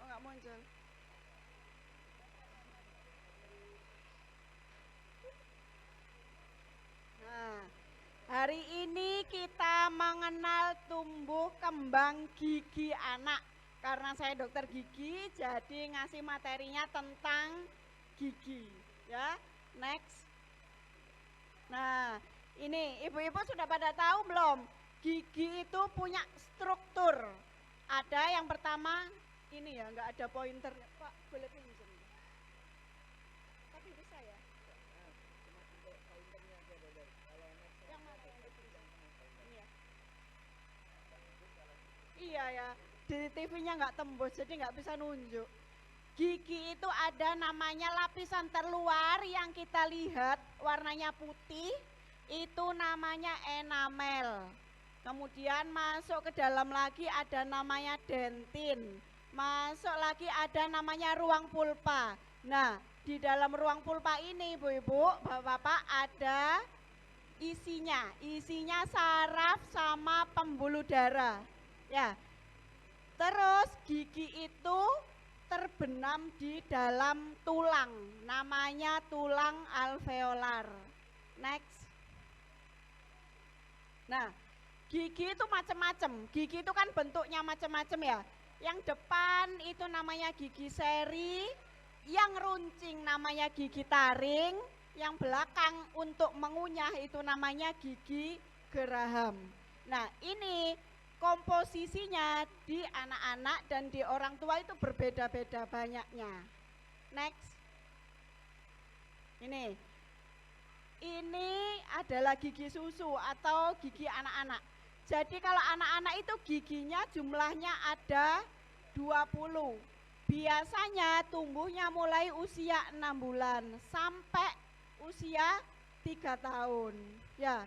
Oh nggak muncul. Nah, hari ini kita mengenal tumbuh kembang gigi anak. Karena saya dokter gigi, jadi ngasih materinya tentang gigi. Ya, next. Nah, ini ibu-ibu sudah pada tahu belum? Gigi itu punya struktur. Ada yang pertama, ini ya, nggak ada pointer. Pak, boleh pinjam? Tapi bisa ya? Yang mana yang dipinjam? Ini ya. Iya ya, di TV-nya nggak tembus, jadi nggak bisa nunjuk. Gigi itu ada namanya lapisan terluar yang kita lihat warnanya putih, itu namanya enamel. Kemudian masuk ke dalam lagi ada namanya dentin. Masuk lagi ada namanya ruang pulpa. Nah, di dalam ruang pulpa ini ibu-ibu, bapak-bapak ada isinya saraf sama pembuluh darah. Ya. Terus gigi itu terbenam di dalam tulang, namanya tulang alveolar. Next. Nah, gigi itu macam-macam. Gigi itu kan bentuknya macam-macam ya. Yang depan itu namanya gigi seri, yang runcing namanya gigi taring, yang belakang untuk mengunyah itu namanya gigi geraham. Nah, ini komposisinya di anak-anak dan di orang tua itu berbeda-beda banyaknya. Next. Ini adalah gigi susu atau gigi anak-anak. Jadi kalau anak-anak itu giginya jumlahnya ada 20. Biasanya tumbuhnya mulai usia 6 bulan sampai usia 3 tahun. Ya,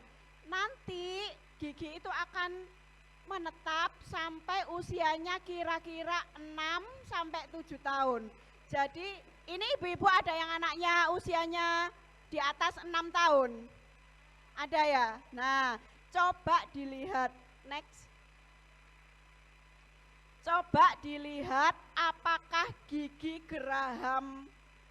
nanti gigi itu akan menetap sampai usianya kira-kira 6 sampai 7 tahun. Jadi ini ibu-ibu ada yang anaknya usianya di atas 6 tahun. Ada ya? Nah, coba dilihat. Next. Coba dilihat apakah gigi geraham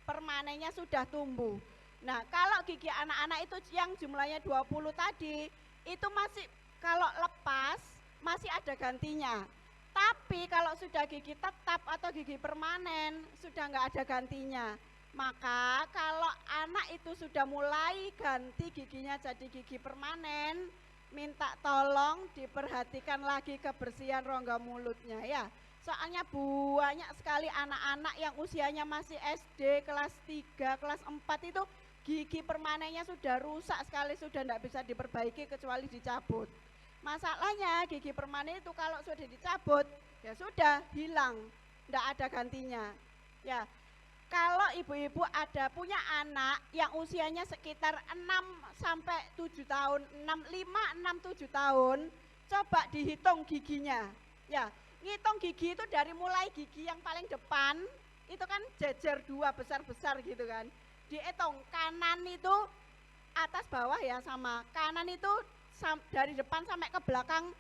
permanennya sudah tumbuh. Nah, kalau gigi anak-anak itu yang jumlahnya 20 tadi, itu masih kalau lepas masih ada gantinya. Tapi kalau sudah gigi tetap atau gigi permanen sudah nggak ada gantinya. Maka kalau anak itu sudah mulai ganti giginya jadi gigi permanen, minta tolong diperhatikan lagi kebersihan rongga mulutnya ya. Soalnya banyak sekali anak-anak yang usianya masih SD, kelas 3, kelas 4 itu gigi permanennya sudah rusak sekali, sudah tidak bisa diperbaiki kecuali dicabut. Masalahnya gigi permanen itu kalau sudah dicabut, ya sudah hilang, tidak ada gantinya. Ya, kalau ibu-ibu ada punya anak yang usianya sekitar 6 sampai 7 tahun, 5, 6, 7 tahun, coba dihitung giginya. Ya, ngitung gigi itu dari mulai gigi yang paling depan, itu kan jejer 2 besar-besar gitu kan. Dihitung kanan itu atas bawah ya sama, kanan itu dari depan sampai ke belakang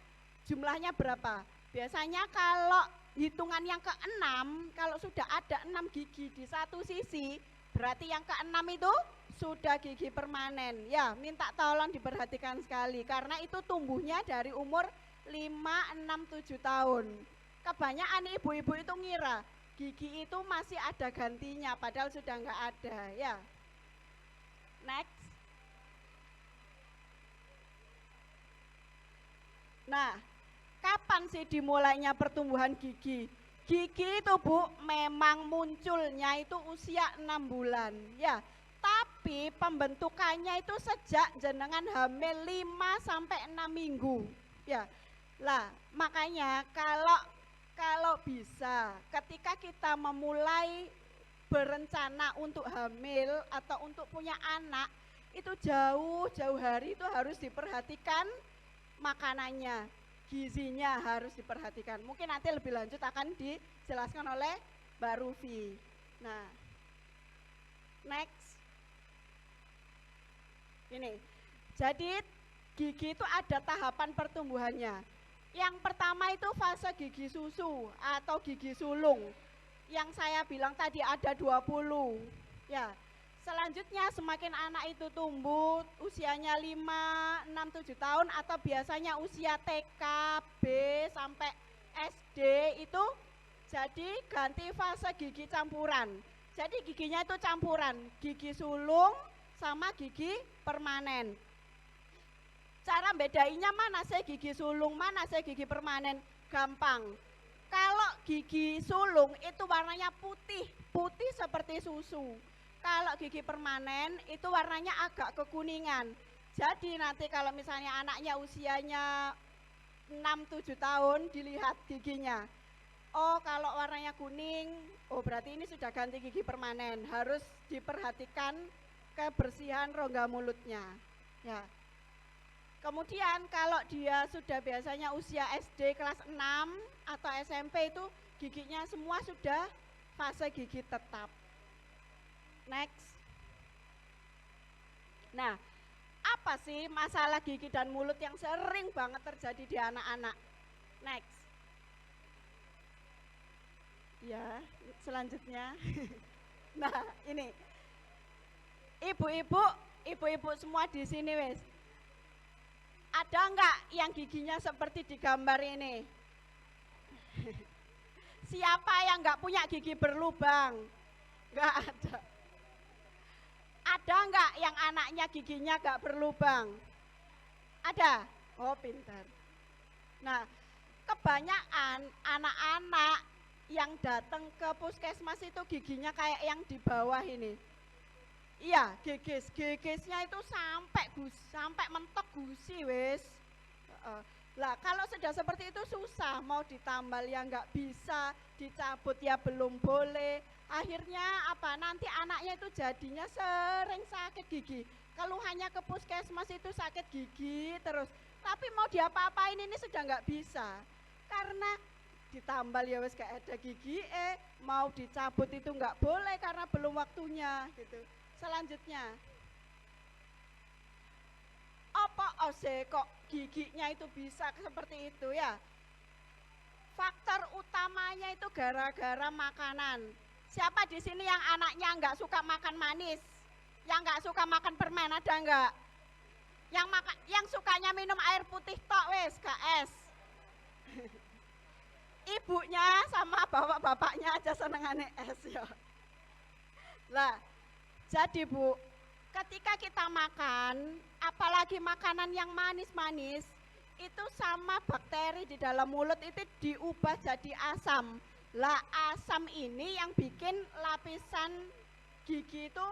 jumlahnya berapa. Biasanya kalau hitungan yang ke-6, kalau sudah ada 6 gigi di satu sisi, berarti yang ke-6 itu sudah gigi permanen. Ya, minta tolong diperhatikan sekali, karena itu tumbuhnya dari umur 5, 6, 7 tahun. Kebanyakan ibu-ibu itu ngira gigi itu masih ada gantinya, padahal sudah enggak ada ya. Next. Nah, kapan sih dimulainya pertumbuhan gigi? Gigi itu Bu, memang munculnya itu usia 6 bulan ya. Tapi pembentukannya itu sejak jenengan hamil 5 sampai 6 minggu ya. Lah, makanya kalau bisa ketika kita memulai berencana untuk hamil atau untuk punya anak, itu jauh-jauh hari itu harus diperhatikan makanannya, gizinya harus diperhatikan. Mungkin nanti lebih lanjut akan dijelaskan oleh Mbak Rufi. Nah, next. Ini, jadi gigi itu ada tahapan pertumbuhannya. Yang pertama itu fase gigi susu atau gigi sulung. Yang saya bilang tadi ada 20. Ya. Selanjutnya semakin anak itu tumbuh usianya 5, 6, 7 tahun atau biasanya usia TK, B sampai SD itu jadi ganti fase gigi campuran. Jadi giginya itu campuran, gigi sulung sama gigi permanen. Cara bedainya mana sih gigi sulung, mana sih gigi permanen? Gampang. Kalau gigi sulung itu warnanya putih, putih seperti susu. Kalau gigi permanen itu warnanya agak kekuningan. Jadi nanti kalau misalnya anaknya usianya 6-7 tahun dilihat giginya. Oh, kalau warnanya kuning, oh berarti ini sudah ganti gigi permanen. Harus diperhatikan kebersihan rongga mulutnya. Ya. Kemudian kalau dia sudah biasanya usia SD kelas 6 atau SMP itu giginya semua sudah fase gigi tetap. Next. Nah, apa sih masalah gigi dan mulut yang sering banget terjadi di anak-anak? Next. Ya, selanjutnya. Nah, ini. Ibu-ibu semua di sini wes. Ada enggak yang giginya seperti di gambar ini? Siapa yang enggak punya gigi berlubang? Enggak ada. Ada enggak yang anaknya giginya enggak berlubang? Ada? Oh, pintar. Nah, kebanyakan anak-anak yang datang ke puskesmas itu giginya kayak yang di bawah ini. Iya, gegesnya itu sampai mentok gusi wes. Lah kalau sudah seperti itu susah, mau ditambal ya nggak bisa, dicabut ya belum boleh. Akhirnya apa? Nanti anaknya itu jadinya sering sakit gigi. Keluhannya ke puskesmas itu sakit gigi terus. Tapi mau diapa-apain ini sudah nggak bisa. Karena ditambal ya wes gak ada gigi, mau dicabut itu nggak boleh karena belum waktunya gitu. Selanjutnya, apa kok giginya itu bisa seperti itu ya? Faktor utamanya itu gara-gara makanan. Siapa di sini yang anaknya nggak suka makan manis, yang nggak suka makan permen, ada nggak? Yang sukanya minum air putih tok wes, KS. Ibunya sama bapak-bapaknya aja senengane es ya. Lah. Jadi Bu, ketika kita makan, apalagi makanan yang manis-manis, itu sama bakteri di dalam mulut itu diubah jadi asam. Lah asam ini yang bikin lapisan gigi itu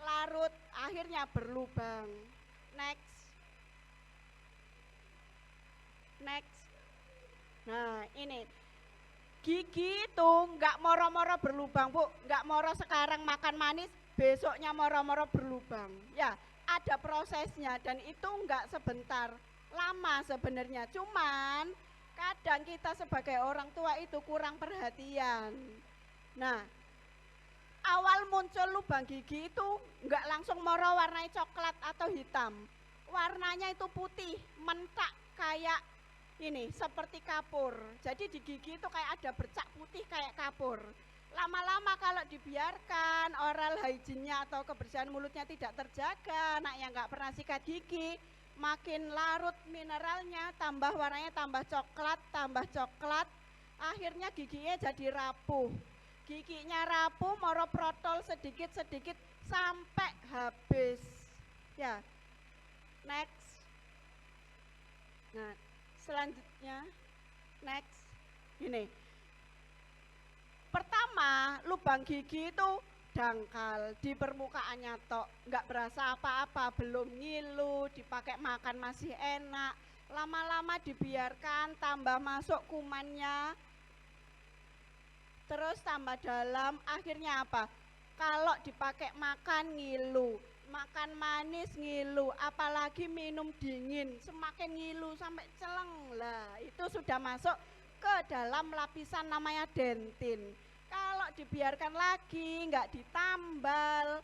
larut, akhirnya berlubang. Next. Nah ini gigi itu nggak moro-moro berlubang Bu, nggak moro sekarang makan manis besoknya moro-moro berlubang. Ya ada prosesnya dan itu nggak sebentar, lama sebenarnya. Cuman kadang kita sebagai orang tua itu kurang perhatian. Nah awal muncul lubang gigi itu nggak langsung moro warnanya coklat atau hitam, warnanya itu putih mentak kayak ini seperti kapur. Jadi di gigi itu kayak ada bercak putih kayak kapur. Lama-lama kalau dibiarkan oral hygiene-nya atau kebersihan mulutnya tidak terjaga, anak yang nggak pernah sikat gigi, makin larut mineralnya, tambah warnanya tambah coklat, akhirnya giginya jadi rapuh. Giginya rapuh, moro protol sedikit-sedikit sampai habis. Ya, next. Nah, selanjutnya, next. Ini. Pertama, lubang gigi itu dangkal di permukaannya tok, nggak berasa apa-apa, belum ngilu, dipakai makan masih enak. Lama-lama dibiarkan, tambah masuk kumannya, terus tambah dalam, akhirnya apa? Kalau dipakai makan ngilu, makan manis ngilu, apalagi minum dingin, semakin ngilu sampai celeng lah, itu sudah masuk ke dalam lapisan namanya dentin. Kalau dibiarkan lagi, nggak ditambal,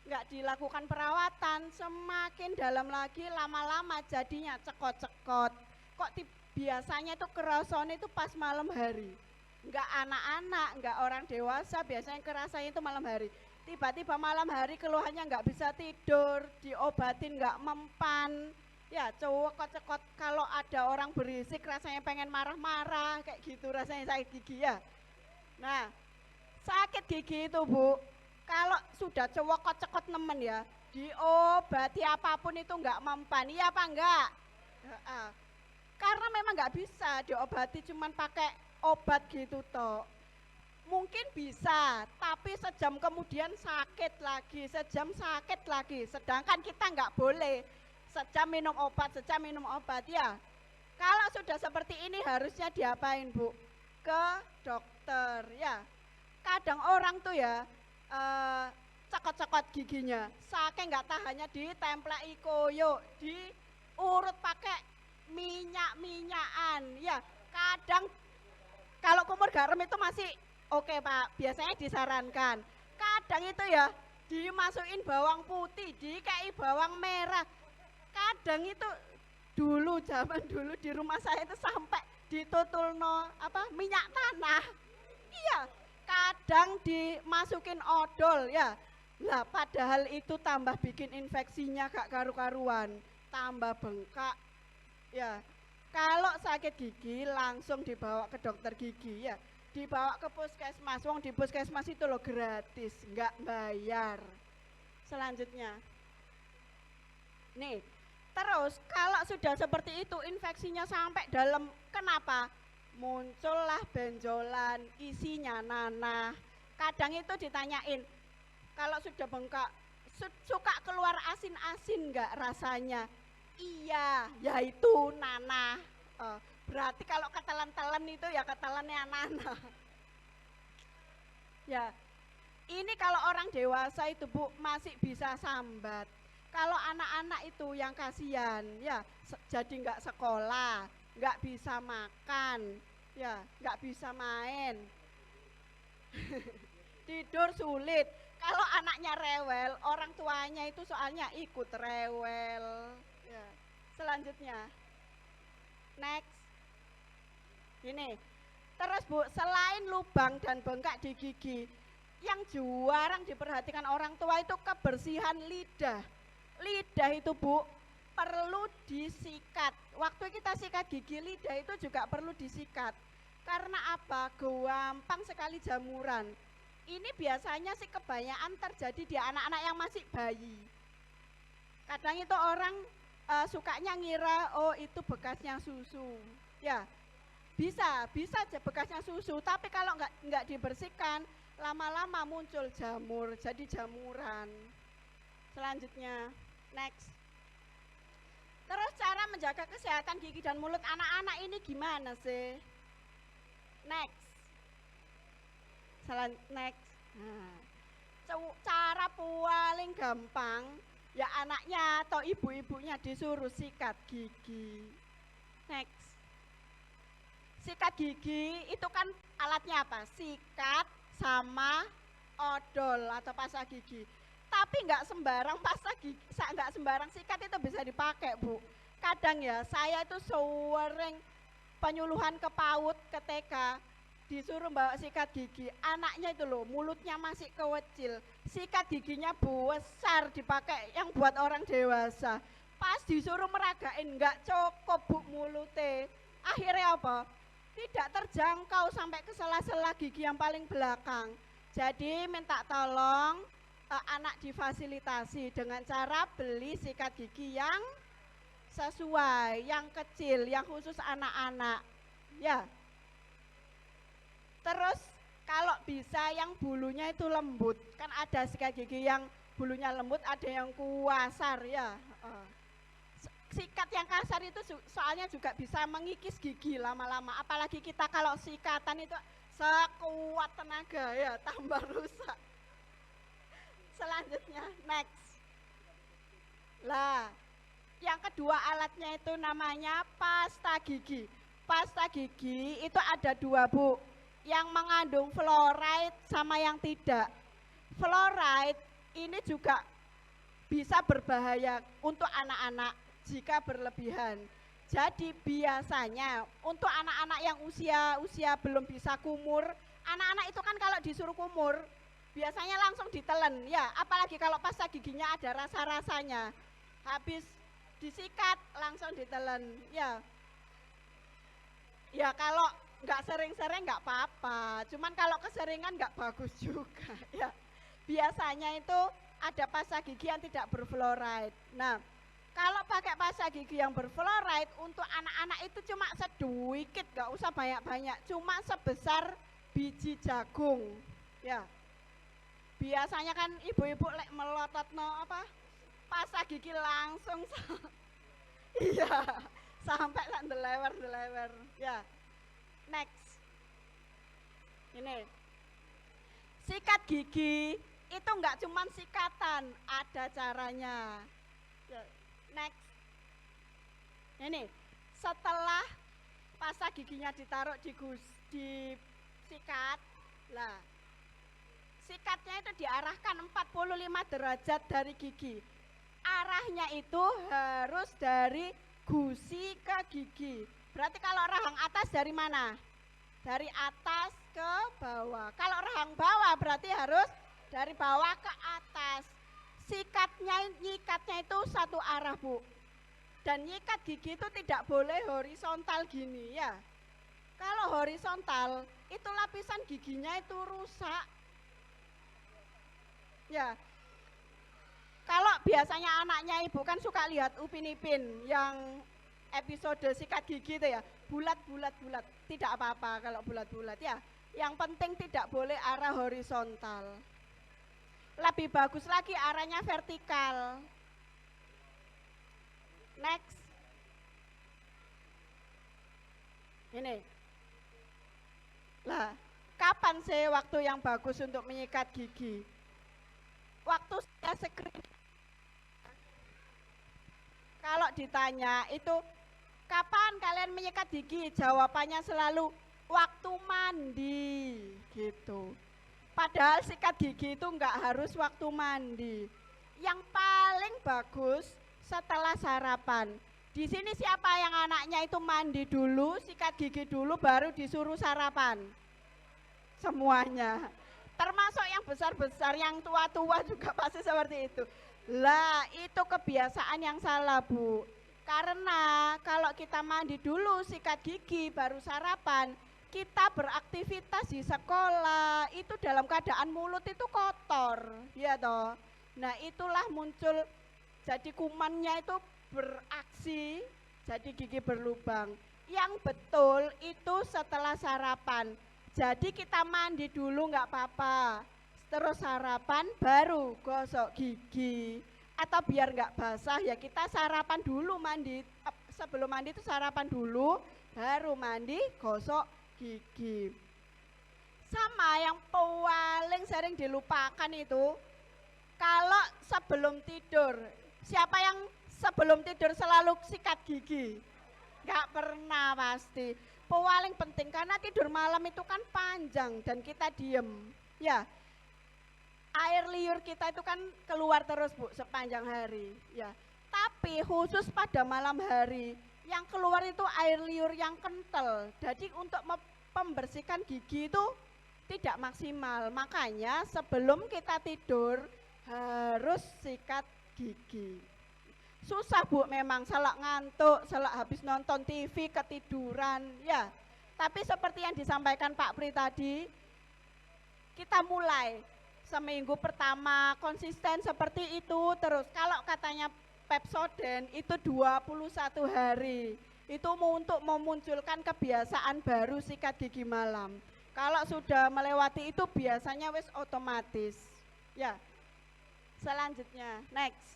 nggak dilakukan perawatan, semakin dalam lagi, lama-lama jadinya cekot-cekot. Kok biasanya itu kerasanya itu pas malam hari, nggak anak-anak, nggak orang dewasa, biasanya kerasanya itu malam hari. Tiba-tiba malam hari keluhannya nggak bisa tidur, diobatin nggak mempan. Ya cekot-cekot, kalau ada orang berisik rasanya pengen marah-marah, kayak gitu rasanya sakit gigi ya. Nah, sakit gigi itu Bu, kalau sudah cekot-cekot nemen ya, diobati apapun itu nggak mempan, iya apa enggak? Karena memang nggak bisa diobati cuman pakai obat gitu toh. Mungkin bisa, tapi sejam kemudian sakit lagi, sejam sakit lagi, sedangkan kita nggak boleh sejam minum obat ya. Kalau sudah seperti ini harusnya diapain Bu? Ke dokter ya. Kadang orang tuh ya cekot-cekot giginya, saking nggak tahannya ditempleki koyo, diurut pakai minyak-minyakan ya. Kadang kalau kumur garam itu masih oke Pak, biasanya disarankan. Kadang itu ya dimasukin bawang putih, dikei bawang merah. Kadang itu dulu, zaman dulu di rumah saya itu sampai ditutulno minyak tanah. Iya, kadang dimasukin odol ya. Lah padahal itu tambah bikin infeksinya gak karu-karuan, tambah bengkak. Ya, kalau sakit gigi langsung dibawa ke dokter gigi ya. Dibawa ke puskesmas, wong di puskesmas itu loh gratis, nggak bayar. Selanjutnya, nih, terus kalau sudah seperti itu infeksinya sampai dalam, kenapa? Muncullah benjolan, isinya nanah. Kadang itu ditanyain, kalau sudah bengkak, suka keluar asin-asin nggak rasanya? Iya, yaitu nanah. Berarti kalau ketelan-telan itu ya ketelannya nanah. Ya, ini kalau orang dewasa itu Bu masih bisa sambat. Kalau anak-anak itu yang kasihan ya, jadi nggak sekolah, nggak bisa makan, ya nggak bisa main, tidur sulit. Kalau anaknya rewel, orang tuanya itu soalnya ikut rewel. Ya. Selanjutnya, next. Ini, terus Bu, selain lubang dan bengkak di gigi, yang jarang diperhatikan orang tua itu kebersihan lidah. Lidah itu Bu, perlu disikat. Waktu kita sikat gigi, lidah itu juga perlu disikat. Karena apa? Gampang sekali jamuran. Ini biasanya sih kebanyakan terjadi di anak-anak yang masih bayi. Kadang itu orang sukanya ngira oh itu bekasnya susu. Ya, bisa aja bekasnya susu, tapi kalau nggak dibersihkan, lama-lama muncul jamur, jadi jamuran. Selanjutnya, next. Terus cara menjaga kesehatan gigi dan mulut anak-anak ini gimana sih? Next. Next. Nah, cara paling gampang, ya anaknya atau ibu-ibunya disuruh sikat gigi. Next. Sikat gigi itu kan alatnya apa? Sikat sama odol atau pasta gigi. Tapi nggak sembarang pasta gigi, nggak sembarang sikat itu bisa dipakai, Bu. Kadang ya saya itu sering penyuluhan ke PAUD, ke TK, disuruh bawa sikat gigi. Anaknya itu loh, mulutnya masih kecil. Sikat giginya besar dipakai yang buat orang dewasa. Pas disuruh meragain nggak cukup, Bu, mulutnya. Akhirnya apa? Tidak terjangkau sampai ke sela-sela gigi yang paling belakang. Jadi minta tolong anak difasilitasi dengan cara beli sikat gigi yang sesuai, yang kecil, yang khusus anak-anak. Ya. Terus kalau bisa yang bulunya itu lembut. Kan ada sikat gigi yang bulunya lembut, ada yang kuasar ya. Sikat yang kasar itu soalnya juga bisa mengikis gigi lama-lama. Apalagi kita kalau sikatan itu sekuat tenaga ya, tambah rusak. Selanjutnya, next. Lah, yang kedua alatnya itu namanya pasta gigi. Pasta gigi itu ada dua, Bu. Yang mengandung fluoride sama yang tidak. Fluoride ini juga bisa berbahaya untuk anak-anak jika berlebihan. Jadi biasanya untuk anak-anak yang usia belum bisa kumur, anak-anak itu kan kalau disuruh kumur biasanya langsung ditelen ya, apalagi kalau pasta giginya ada rasa-rasanya. Habis disikat langsung ditelen ya. Ya kalau nggak sering-sering nggak apa-apa, cuman kalau keseringan nggak bagus juga ya. Biasanya itu ada pasta gigi yang tidak berfluoride. Nah, kalau pakai pasta gigi yang berfluoride untuk anak-anak itu cuma sedikit, gak usah banyak-banyak, cuma sebesar biji jagung. Ya, biasanya kan ibu-ibu lek melotot pasta gigi langsung, iya, sampai ndelewer. Ya, next. Ini, sikat gigi itu nggak cuma sikatan, ada caranya. Ya. Next. Ini setelah pasta giginya ditaruh di sikat, lah sikatnya itu diarahkan 45 derajat dari gigi. Arahnya itu harus dari gusi ke gigi. Berarti kalau rahang atas dari mana? Dari atas ke bawah. Kalau rahang bawah berarti harus dari bawah ke atas. Nyikatnya itu satu arah, Bu. Dan nyikat gigi itu tidak boleh horizontal gini ya. Kalau horizontal itu lapisan giginya itu rusak. Ya. Kalau biasanya anaknya ibu kan suka lihat Upin Ipin yang episode sikat gigi itu ya, bulat. Tidak apa-apa kalau bulat-bulat ya. Yang penting tidak boleh arah horizontal. Lebih bagus lagi arahnya vertikal. Next. Ini. Lah, kapan sih waktu yang bagus untuk menyikat gigi? Waktu saya screen. Kalau ditanya itu kapan kalian menyikat gigi? Jawabannya selalu waktu mandi gitu. Padahal sikat gigi itu enggak harus waktu mandi. Yang paling bagus setelah sarapan. Di sini siapa yang anaknya itu mandi dulu, sikat gigi dulu, baru disuruh sarapan? Semuanya. Termasuk yang besar-besar, yang tua-tua juga pasti seperti itu. Lah, itu kebiasaan yang salah, Bu. Karena kalau kita mandi dulu, sikat gigi, baru sarapan, kita beraktivitas di sekolah itu dalam keadaan mulut itu kotor, ya toh. Nah itulah muncul jadi kumannya itu beraksi jadi gigi berlubang. Yang betul itu setelah sarapan. Jadi kita mandi dulu nggak apa-apa, terus sarapan baru gosok gigi. Atau biar nggak basah ya kita sarapan dulu mandi, sebelum mandi itu sarapan dulu, baru mandi gosok gigi. Sama yang paling sering dilupakan itu, kalau sebelum tidur, siapa yang sebelum tidur selalu sikat gigi? Nggak pernah pasti. Paling penting karena tidur malam itu kan panjang dan kita diem, ya. Air liur kita itu kan keluar terus Bu sepanjang hari, ya. Tapi khusus pada malam hari yang keluar itu air liur yang kental. Jadi untuk membersihkan gigi itu tidak maksimal. Makanya sebelum kita tidur harus sikat gigi. Susah Bu memang, selak ngantuk, selak habis nonton TV ketiduran, ya. Tapi seperti yang disampaikan Pak Pri tadi, kita mulai seminggu pertama konsisten seperti itu terus. Kalau katanya Pepsodent itu 21 hari. Itu untuk memunculkan kebiasaan baru sikat gigi malam. Kalau sudah melewati itu biasanya wis otomatis. Ya. Selanjutnya, next.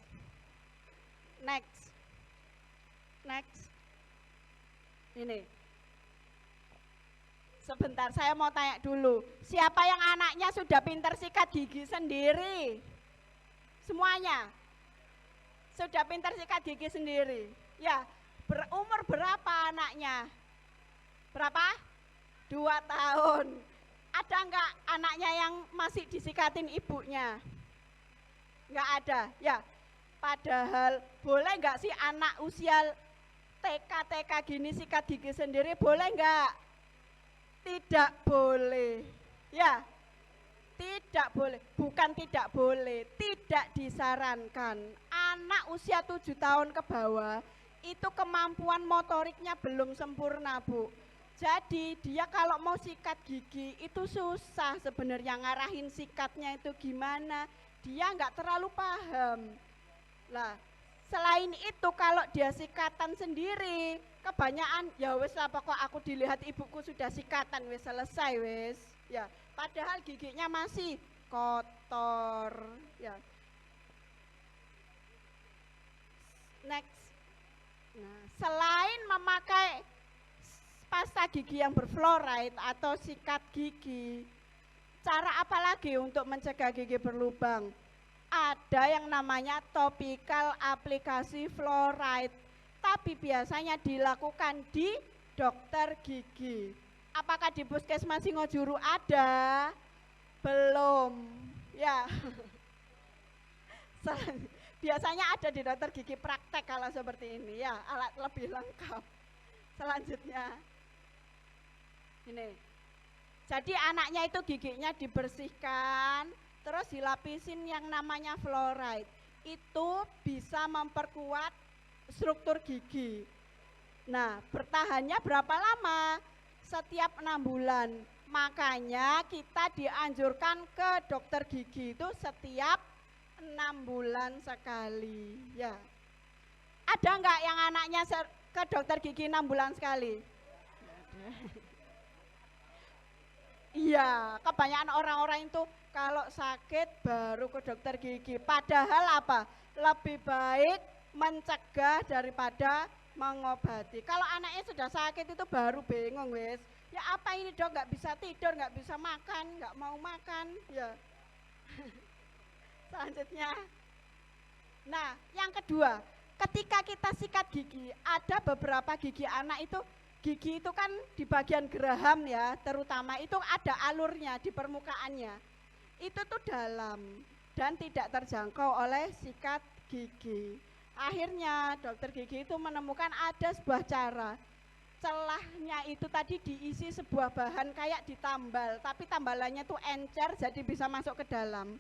Ini. Sebentar, saya mau tanya dulu. Siapa yang anaknya sudah pintar sikat gigi sendiri? Semuanya? Sudah pintar sikat gigi sendiri? Ya, umur berapa anaknya? Berapa? 2 tahun. Ada enggak anaknya yang masih disikatin ibunya? Enggak ada, ya. Padahal boleh enggak sih anak usia TK gini sikat gigi sendiri, boleh enggak? Tidak boleh, ya. Tidak boleh, bukan tidak boleh, tidak disarankan. Anak usia 7 tahun ke bawah itu kemampuan motoriknya belum sempurna Bu. Jadi dia kalau mau sikat gigi itu susah sebenarnya, ngarahin sikatnya itu gimana, dia nggak terlalu paham. Lah selain itu kalau dia sikatan sendiri, kebanyakan ya wes lah pokok aku dilihat ibuku sudah sikatan wes selesai wes, ya. Padahal giginya masih kotor, ya. Next. Nah, selain memakai pasta gigi yang berfluoride atau sikat gigi, cara apa lagi untuk mencegah gigi berlubang? Ada yang namanya topikal aplikasi fluoride, tapi biasanya dilakukan di dokter gigi. Apakah di Puskesmas Singojuru ada? Belum, ya. Biasanya ada di dokter gigi praktek kalau seperti ini, ya, alat lebih lengkap. Selanjutnya, ini. Jadi anaknya itu giginya dibersihkan, terus dilapisin yang namanya fluoride. Itu bisa memperkuat struktur gigi. Nah, bertahannya berapa lama? Setiap 6 bulan. Makanya kita dianjurkan ke dokter gigi itu setiap 6 bulan sekali, ya. Ada enggak yang anaknya ke dokter gigi 6 bulan sekali? Iya, kebanyakan orang-orang itu kalau sakit baru ke dokter gigi. Padahal apa? Lebih baik mencegah daripada mengobati. Kalau anaknya sudah sakit itu baru bingung wes. Ya apa ini dok, nggak bisa tidur, nggak bisa makan, nggak mau makan, ya. Selanjutnya. Nah, yang kedua, ketika kita sikat gigi, ada beberapa gigi anak itu, gigi itu kan di bagian geraham ya, terutama itu ada alurnya di permukaannya. Itu tuh dalam dan tidak terjangkau oleh sikat gigi. Akhirnya dokter gigi itu menemukan ada sebuah cara. Celahnya itu tadi diisi sebuah bahan kayak ditambal, tapi tambalannya tuh encer jadi bisa masuk ke dalam.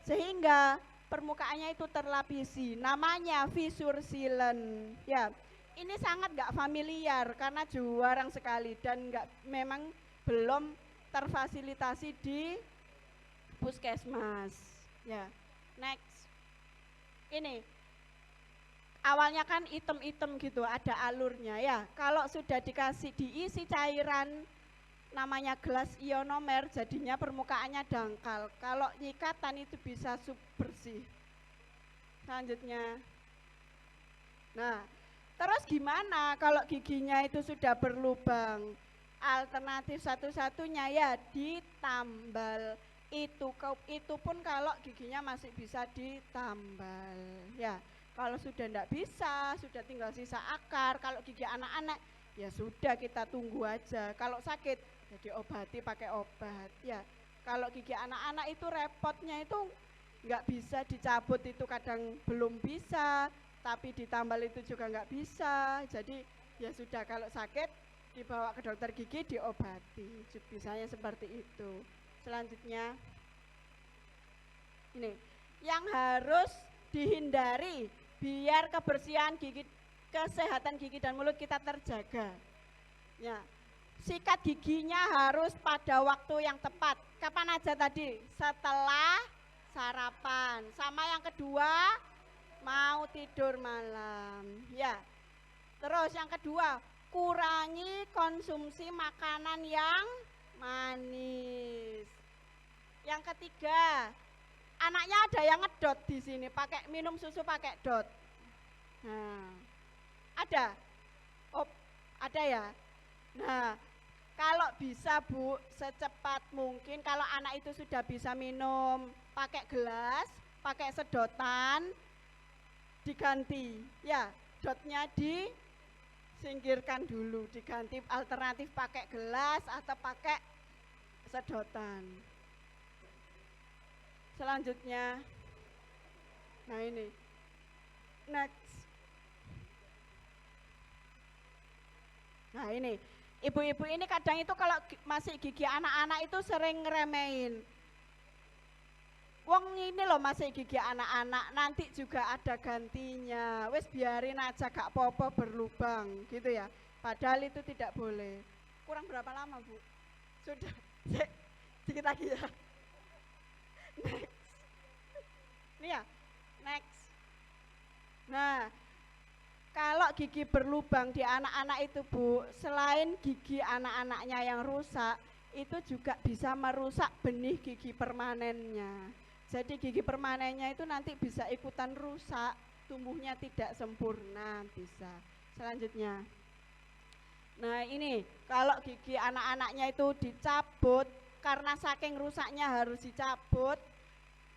Sehingga permukaannya itu terlapisi, namanya fissure sealant. Ya, ini sangat nggak familiar karena jarang sekali dan memang belum terfasilitasi di puskesmas. Ya, next. Ini awalnya kan item-item gitu, ada alurnya ya. Kalau sudah diisi cairan namanya gelas ionomer, jadinya permukaannya dangkal. Kalau nyikatan itu bisa bersih. Selanjutnya, nah terus gimana kalau giginya itu sudah berlubang? Alternatif satu-satunya ya ditambal. Itu pun kalau giginya masih bisa ditambal ya. Kalau sudah tidak bisa, sudah tinggal sisa akar. Kalau gigi anak-anak ya sudah, kita tunggu aja. Kalau sakit ya diobati pakai obat ya. Kalau gigi anak-anak itu repotnya itu nggak bisa dicabut, itu kadang belum bisa, tapi ditambal itu juga nggak bisa. Jadi ya sudah, kalau sakit dibawa ke dokter gigi diobati, bisanya seperti itu. Selanjutnya ini yang harus dihindari biar kebersihan gigi, kesehatan gigi dan mulut kita terjaga ya. Sikat giginya harus pada waktu yang tepat. Kapan aja tadi? Setelah sarapan. Sama yang kedua, mau tidur malam ya. Terus yang kedua, kurangi konsumsi makanan yang manis. Yang ketiga, anaknya ada yang ngedot di sini, pakai minum susu pakai dot. Nah, ada? Oh, ada ya. Nah, kalau bisa Bu, secepat mungkin kalau anak itu sudah bisa minum pakai gelas, pakai sedotan, diganti ya, dotnya disingkirkan dulu, diganti alternatif pakai gelas atau pakai sedotan. Selanjutnya, nah ini next. Nah ini ibu-ibu ini kadang itu kalau masih gigi anak-anak itu sering ngeremehin. Wong ini loh masih gigi anak-anak, nanti juga ada gantinya. Wes biarin aja, gak apa-apa berlubang gitu ya. Padahal itu tidak boleh. Kurang berapa lama Bu? Sudah, sedikit lagi ya. Next. Ini ya, next. Nah, kalau gigi berlubang di anak-anak itu Bu, selain gigi anak-anaknya yang rusak, itu juga bisa merusak benih gigi permanennya. Jadi gigi permanennya itu nanti bisa ikutan rusak, tumbuhnya tidak sempurna bisa. Selanjutnya, nah ini kalau gigi anak-anaknya itu dicabut, karena saking rusaknya harus dicabut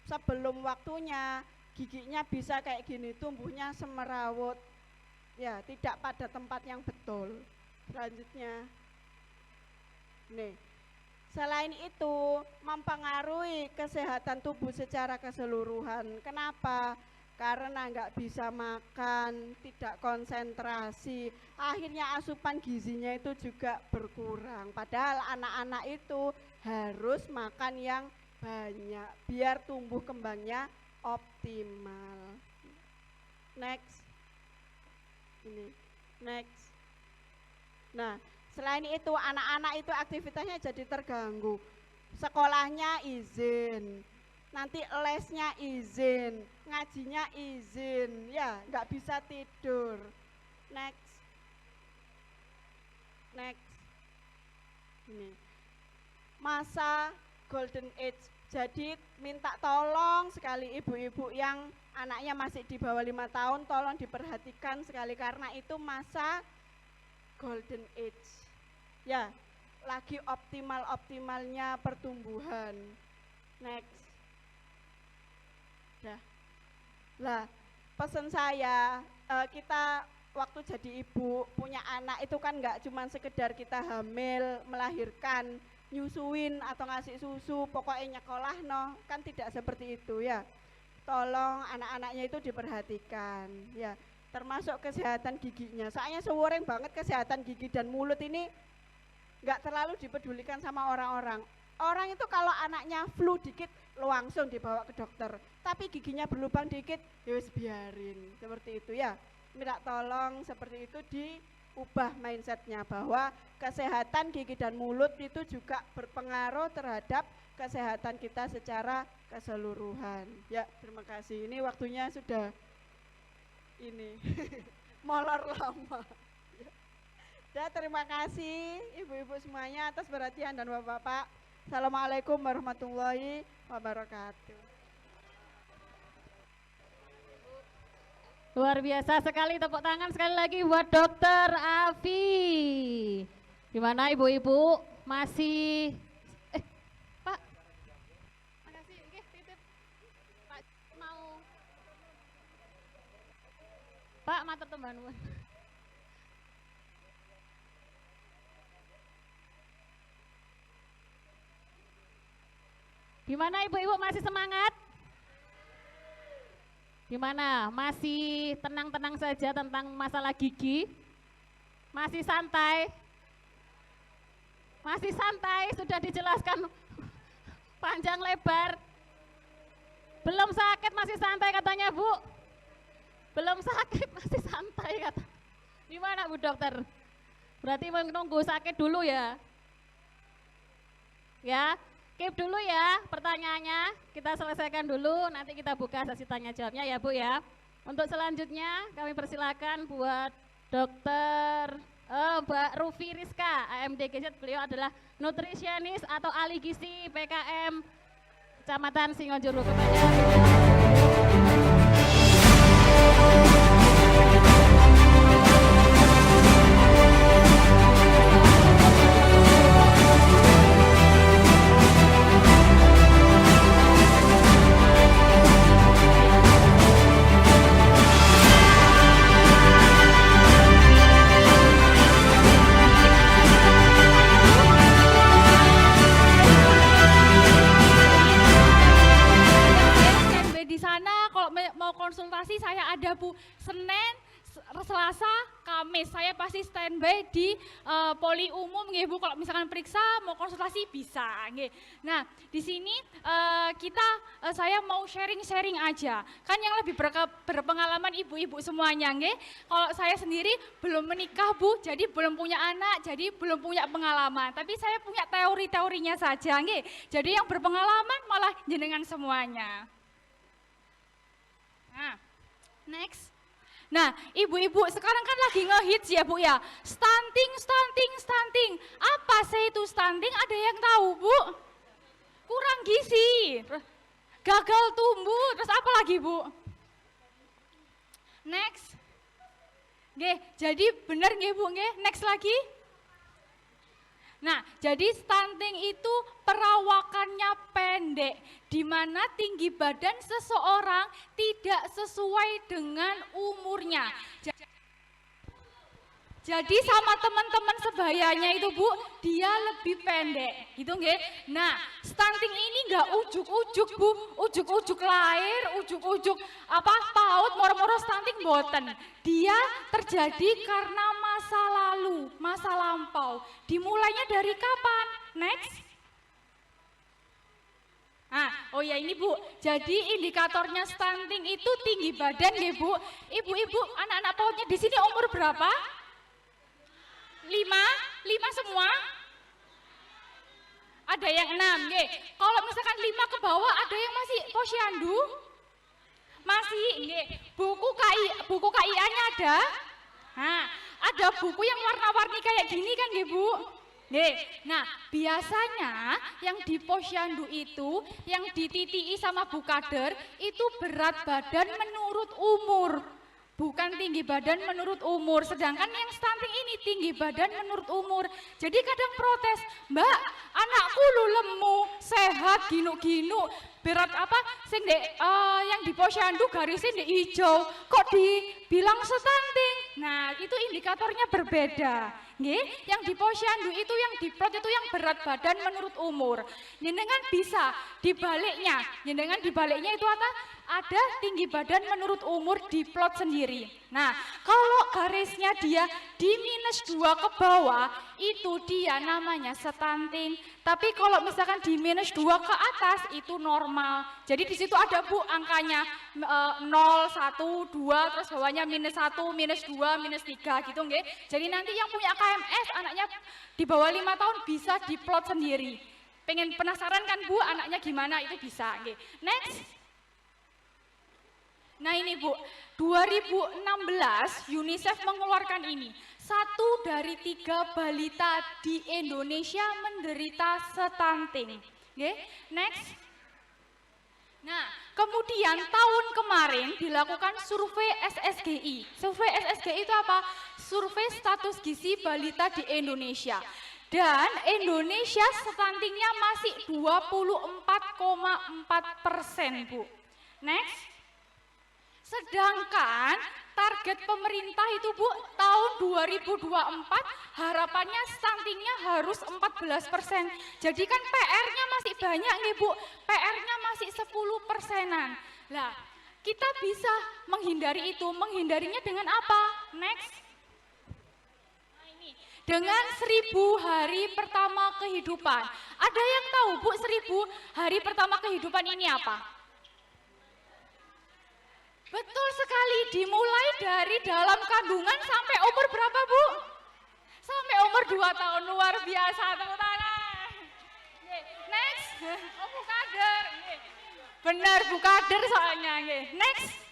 sebelum waktunya, giginya bisa kayak gini, tumbuhnya semerawut ya, tidak pada tempat yang betul. Selanjutnya nih, selain itu mempengaruhi kesehatan tubuh secara keseluruhan. Kenapa? Karena nggak bisa makan, tidak konsentrasi, akhirnya asupan gizinya itu juga berkurang. Padahal anak-anak itu harus makan yang banyak biar tumbuh kembangnya optimal. Next. Ini, next. Nah, selain itu anak-anak itu aktivitasnya jadi terganggu. Sekolahnya izin, nanti lesnya izin, ngajinya izin, ya nggak bisa tidur. Next. Next. Ini masa golden age. Jadi minta tolong sekali ibu-ibu yang anaknya masih di bawah 5 tahun, tolong diperhatikan sekali karena itu masa golden age. Ya, lagi optimalnya pertumbuhan. Next. Dah. Lah, pesan saya, kita waktu jadi ibu punya anak itu kan nggak cuma sekedar kita hamil, melahirkan, nyusuin atau ngasih susu, pokoknya nyekolah no, kan tidak seperti itu ya. Tolong anak-anaknya itu diperhatikan ya, termasuk kesehatan giginya. Soalnya sewering banget kesehatan gigi dan mulut ini nggak terlalu dipedulikan sama orang-orang. Orang itu kalau anaknya flu dikit langsung dibawa ke dokter, tapi giginya berlubang dikit ya wis biarin, seperti itu ya. Minta tolong seperti itu diubah mindsetnya bahwa kesehatan gigi dan mulut itu juga berpengaruh terhadap kesehatan kita secara keseluruhan. Ya, terima kasih. Ini waktunya sudah ini molor lama. Ya, terima kasih ibu-ibu semuanya atas perhatian dan bapak-bapak. Assalamualaikum warahmatullahi wabarakatuh. Luar biasa sekali, tepuk tangan sekali lagi buat Dokter Afi. Gimana ibu-ibu masih Pak? Makasih, oke, titip. Pak mau Pak matur teman. Gimana ibu-ibu masih semangat? Gimana? Masih tenang-tenang saja tentang masalah gigi? Masih santai? Masih santai, sudah dijelaskan panjang lebar. Belum sakit masih santai katanya Bu. Belum sakit masih santai kata. Gimana Bu Dokter? Berarti menunggu sakit dulu ya? Ya, keep dulu ya pertanyaannya, kita selesaikan dulu, nanti kita buka sesi tanya jawabnya ya Bu ya. Untuk selanjutnya kami persilakan buat Dokter Mbak Rufi Rizka, AMDGZ, beliau adalah nutrisionis atau ahli gizi PKM Kecamatan Singojuru. Di sana kalau mau konsultasi saya ada Bu, Senin, Selasa, Kamis saya pasti standby di poli umum nggih Bu. Kalau misalkan periksa mau konsultasi bisa nggih. Nah, di sini saya mau sharing-sharing aja. Kan yang lebih berpengalaman ibu-ibu semuanya nggih. Kalau saya sendiri belum menikah Bu, jadi belum punya anak, jadi belum punya pengalaman. Tapi saya punya teori-teorinya saja nggih. Jadi yang berpengalaman malah jenengan semuanya. Nah, next. Nah, ibu-ibu sekarang kan lagi ngehits ya Bu ya. Stunting. Apa sih itu stunting? Ada yang tahu Bu? Kurang gizi, gagal tumbuh, terus apa lagi Bu? Next. Nggih, jadi bener nggih Bu nggih? Next lagi. Nah, jadi stunting itu perawakannya pendek, di mana tinggi badan seseorang tidak sesuai dengan umurnya. Jadi sama teman-teman sebayanya itu Bu, dia lebih pendek, gitu nggih. Nah, stunting ini enggak ujuk-ujuk Bu, ujuk-ujuk lahir, ujuk-ujuk PAUD, moro-moro stunting boten. Dia terjadi karena masa lalu, masa lampau. Dimulainya dari kapan? Next. Nah, oh ya ini Bu, jadi indikatornya stunting itu tinggi badan nggih Bu. Ibu-ibu, anak-anak PAUD-nya di sini umur berapa? 5 semua? Ada yang 6, nggih. Kalau misalkan 5 ke bawah ada yang masih posyandu? Masih, nggih. Buku KIA-nya ada? Nah, ada buku yang warna-warni kayak gini kan nggih Bu? Nggih. Nah, biasanya yang di posyandu itu, yang dititi'i sama Bu Kader, itu berat badan menurut umur. Bukan tinggi badan menurut umur, sedangkan yang stunting ini tinggi badan menurut umur. Jadi kadang protes, Mbak, anakku lu lemu, sehat, ginu-ginu, berat apa, yang di posyandu garisnya di hijau, kok dibilang stunting? Nah, itu indikatornya berbeda. Nggih, yang di posyandu itu yang diplot itu yang berat badan menurut umur. Jenengan bisa dibaliknya, itu ada tinggi badan menurut umur diplot sendiri. Nah, kalau garisnya dia di -2 ke bawah, itu dia namanya stunting. Tapi kalau misalkan di -2 ke atas itu normal. Jadi di situ ada Bu angkanya 0, 1, 2, terus bawahnya -1, -2, -3 gitu nggih. Jadi nanti yang punya KMS anaknya di bawah 5 tahun bisa diplot sendiri. Pengen penasaran kan Bu anaknya gimana, itu bisa nggih. Next. Nah ini Bu, 2016 UNICEF mengeluarkan ini. 1 dari 3 balita di Indonesia menderita stunting. Oke, next. Nah, kemudian tahun kemarin dilakukan survei SSGI. Survei SSGI itu apa? Survei status gizi balita di Indonesia. Dan Indonesia stuntingnya masih 24,4%, Bu. Next. Sedangkan target pemerintah itu Bu, tahun 2024 harapannya stuntingnya harus 14%. Jadi kan PR-nya masih banyak nih Bu, PR-nya masih 10%-an. Lah, kita bisa menghindari itu, menghindarinya dengan apa? Next. Nah ini, dengan 1000 hari pertama kehidupan. Ada yang tahu Bu 1000 hari pertama kehidupan ini apa? Betul sekali, dimulai dari dalam kandungan sampai umur berapa Bu? Sampai umur 2 tahun, luar biasa, tepuk tangan. Next, oh Bu Kader. Benar Bu Kader soalnya. Next.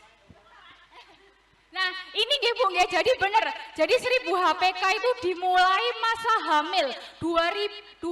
Nah ini nggih Bu, jadi benar. Jadi 1000 HPK itu dimulai masa hamil 280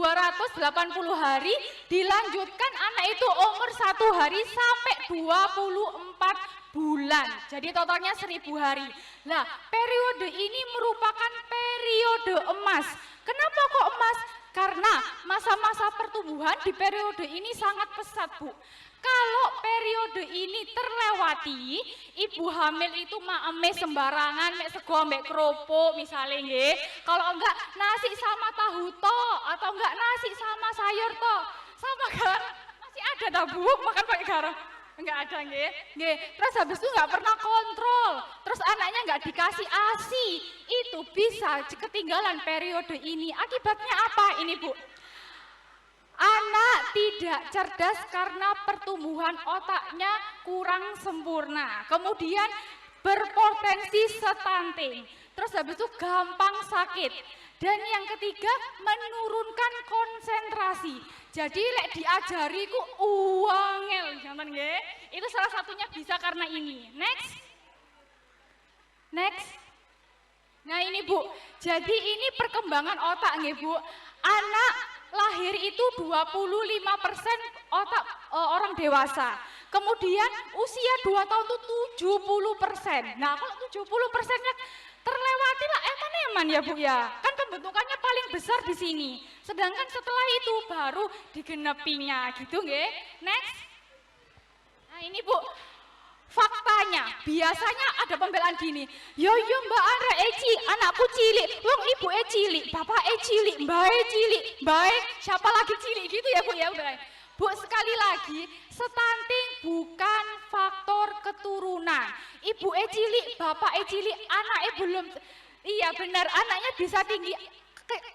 hari, dilanjutkan anak itu umur 1 hari sampai 24 bulan. Jadi totalnya 1000 hari. Nah, periode ini merupakan periode emas. Kenapa kok emas? Karena masa-masa pertumbuhan di periode ini sangat pesat, Bu. Kalau periode ini terlewati, ibu hamil itu maeme sembarangan, mek sego ambek kerupuk misalnya nggih. Kalau enggak nasi sama tahu to, atau enggak nasi sama sayur to, sama garam. Masih ada tak Bu makan pakai garam? Enggak ada nggih. Terus habis itu enggak pernah kontrol. Terus anaknya enggak dikasih ASI. Itu bisa ketinggalan periode ini. Akibatnya apa ini Bu? Anak tidak cerdas karena pertumbuhan otaknya kurang sempurna. Kemudian berpotensi stunting. Terus habis itu gampang sakit. Dan yang ketiga menurunkan konsentrasi. Jadi lek diajari ku uangel, jangan nggih. Itu salah satunya bisa karena ini. Next. Next. Nah ini Bu, jadi ini perkembangan otak nggih Bu. Anak lahir itu 25% otak orang dewasa. Kemudian usia 2 tahun itu 70%. Nah kalau 70%-nya terlewati lah eman-eman ya Bu ya. Kan pembentukannya paling besar di sini. Sedangkan setelah itu baru digenepinya gitu nggih. Next. Nah ini Bu. Faktanya, biasanya ada pembelaan gini, yo Mbak Andra Eci, anakku cilik, wong ibu cilik, bapak cilik, mbak cilik, baik, siapa lagi cilik gitu ya Bu ya udah. Bu sekali lagi, stunting bukan faktor keturunan. Ibu cilik, bapak cilik, anaknya belum, iya benar, anaknya bisa tinggi.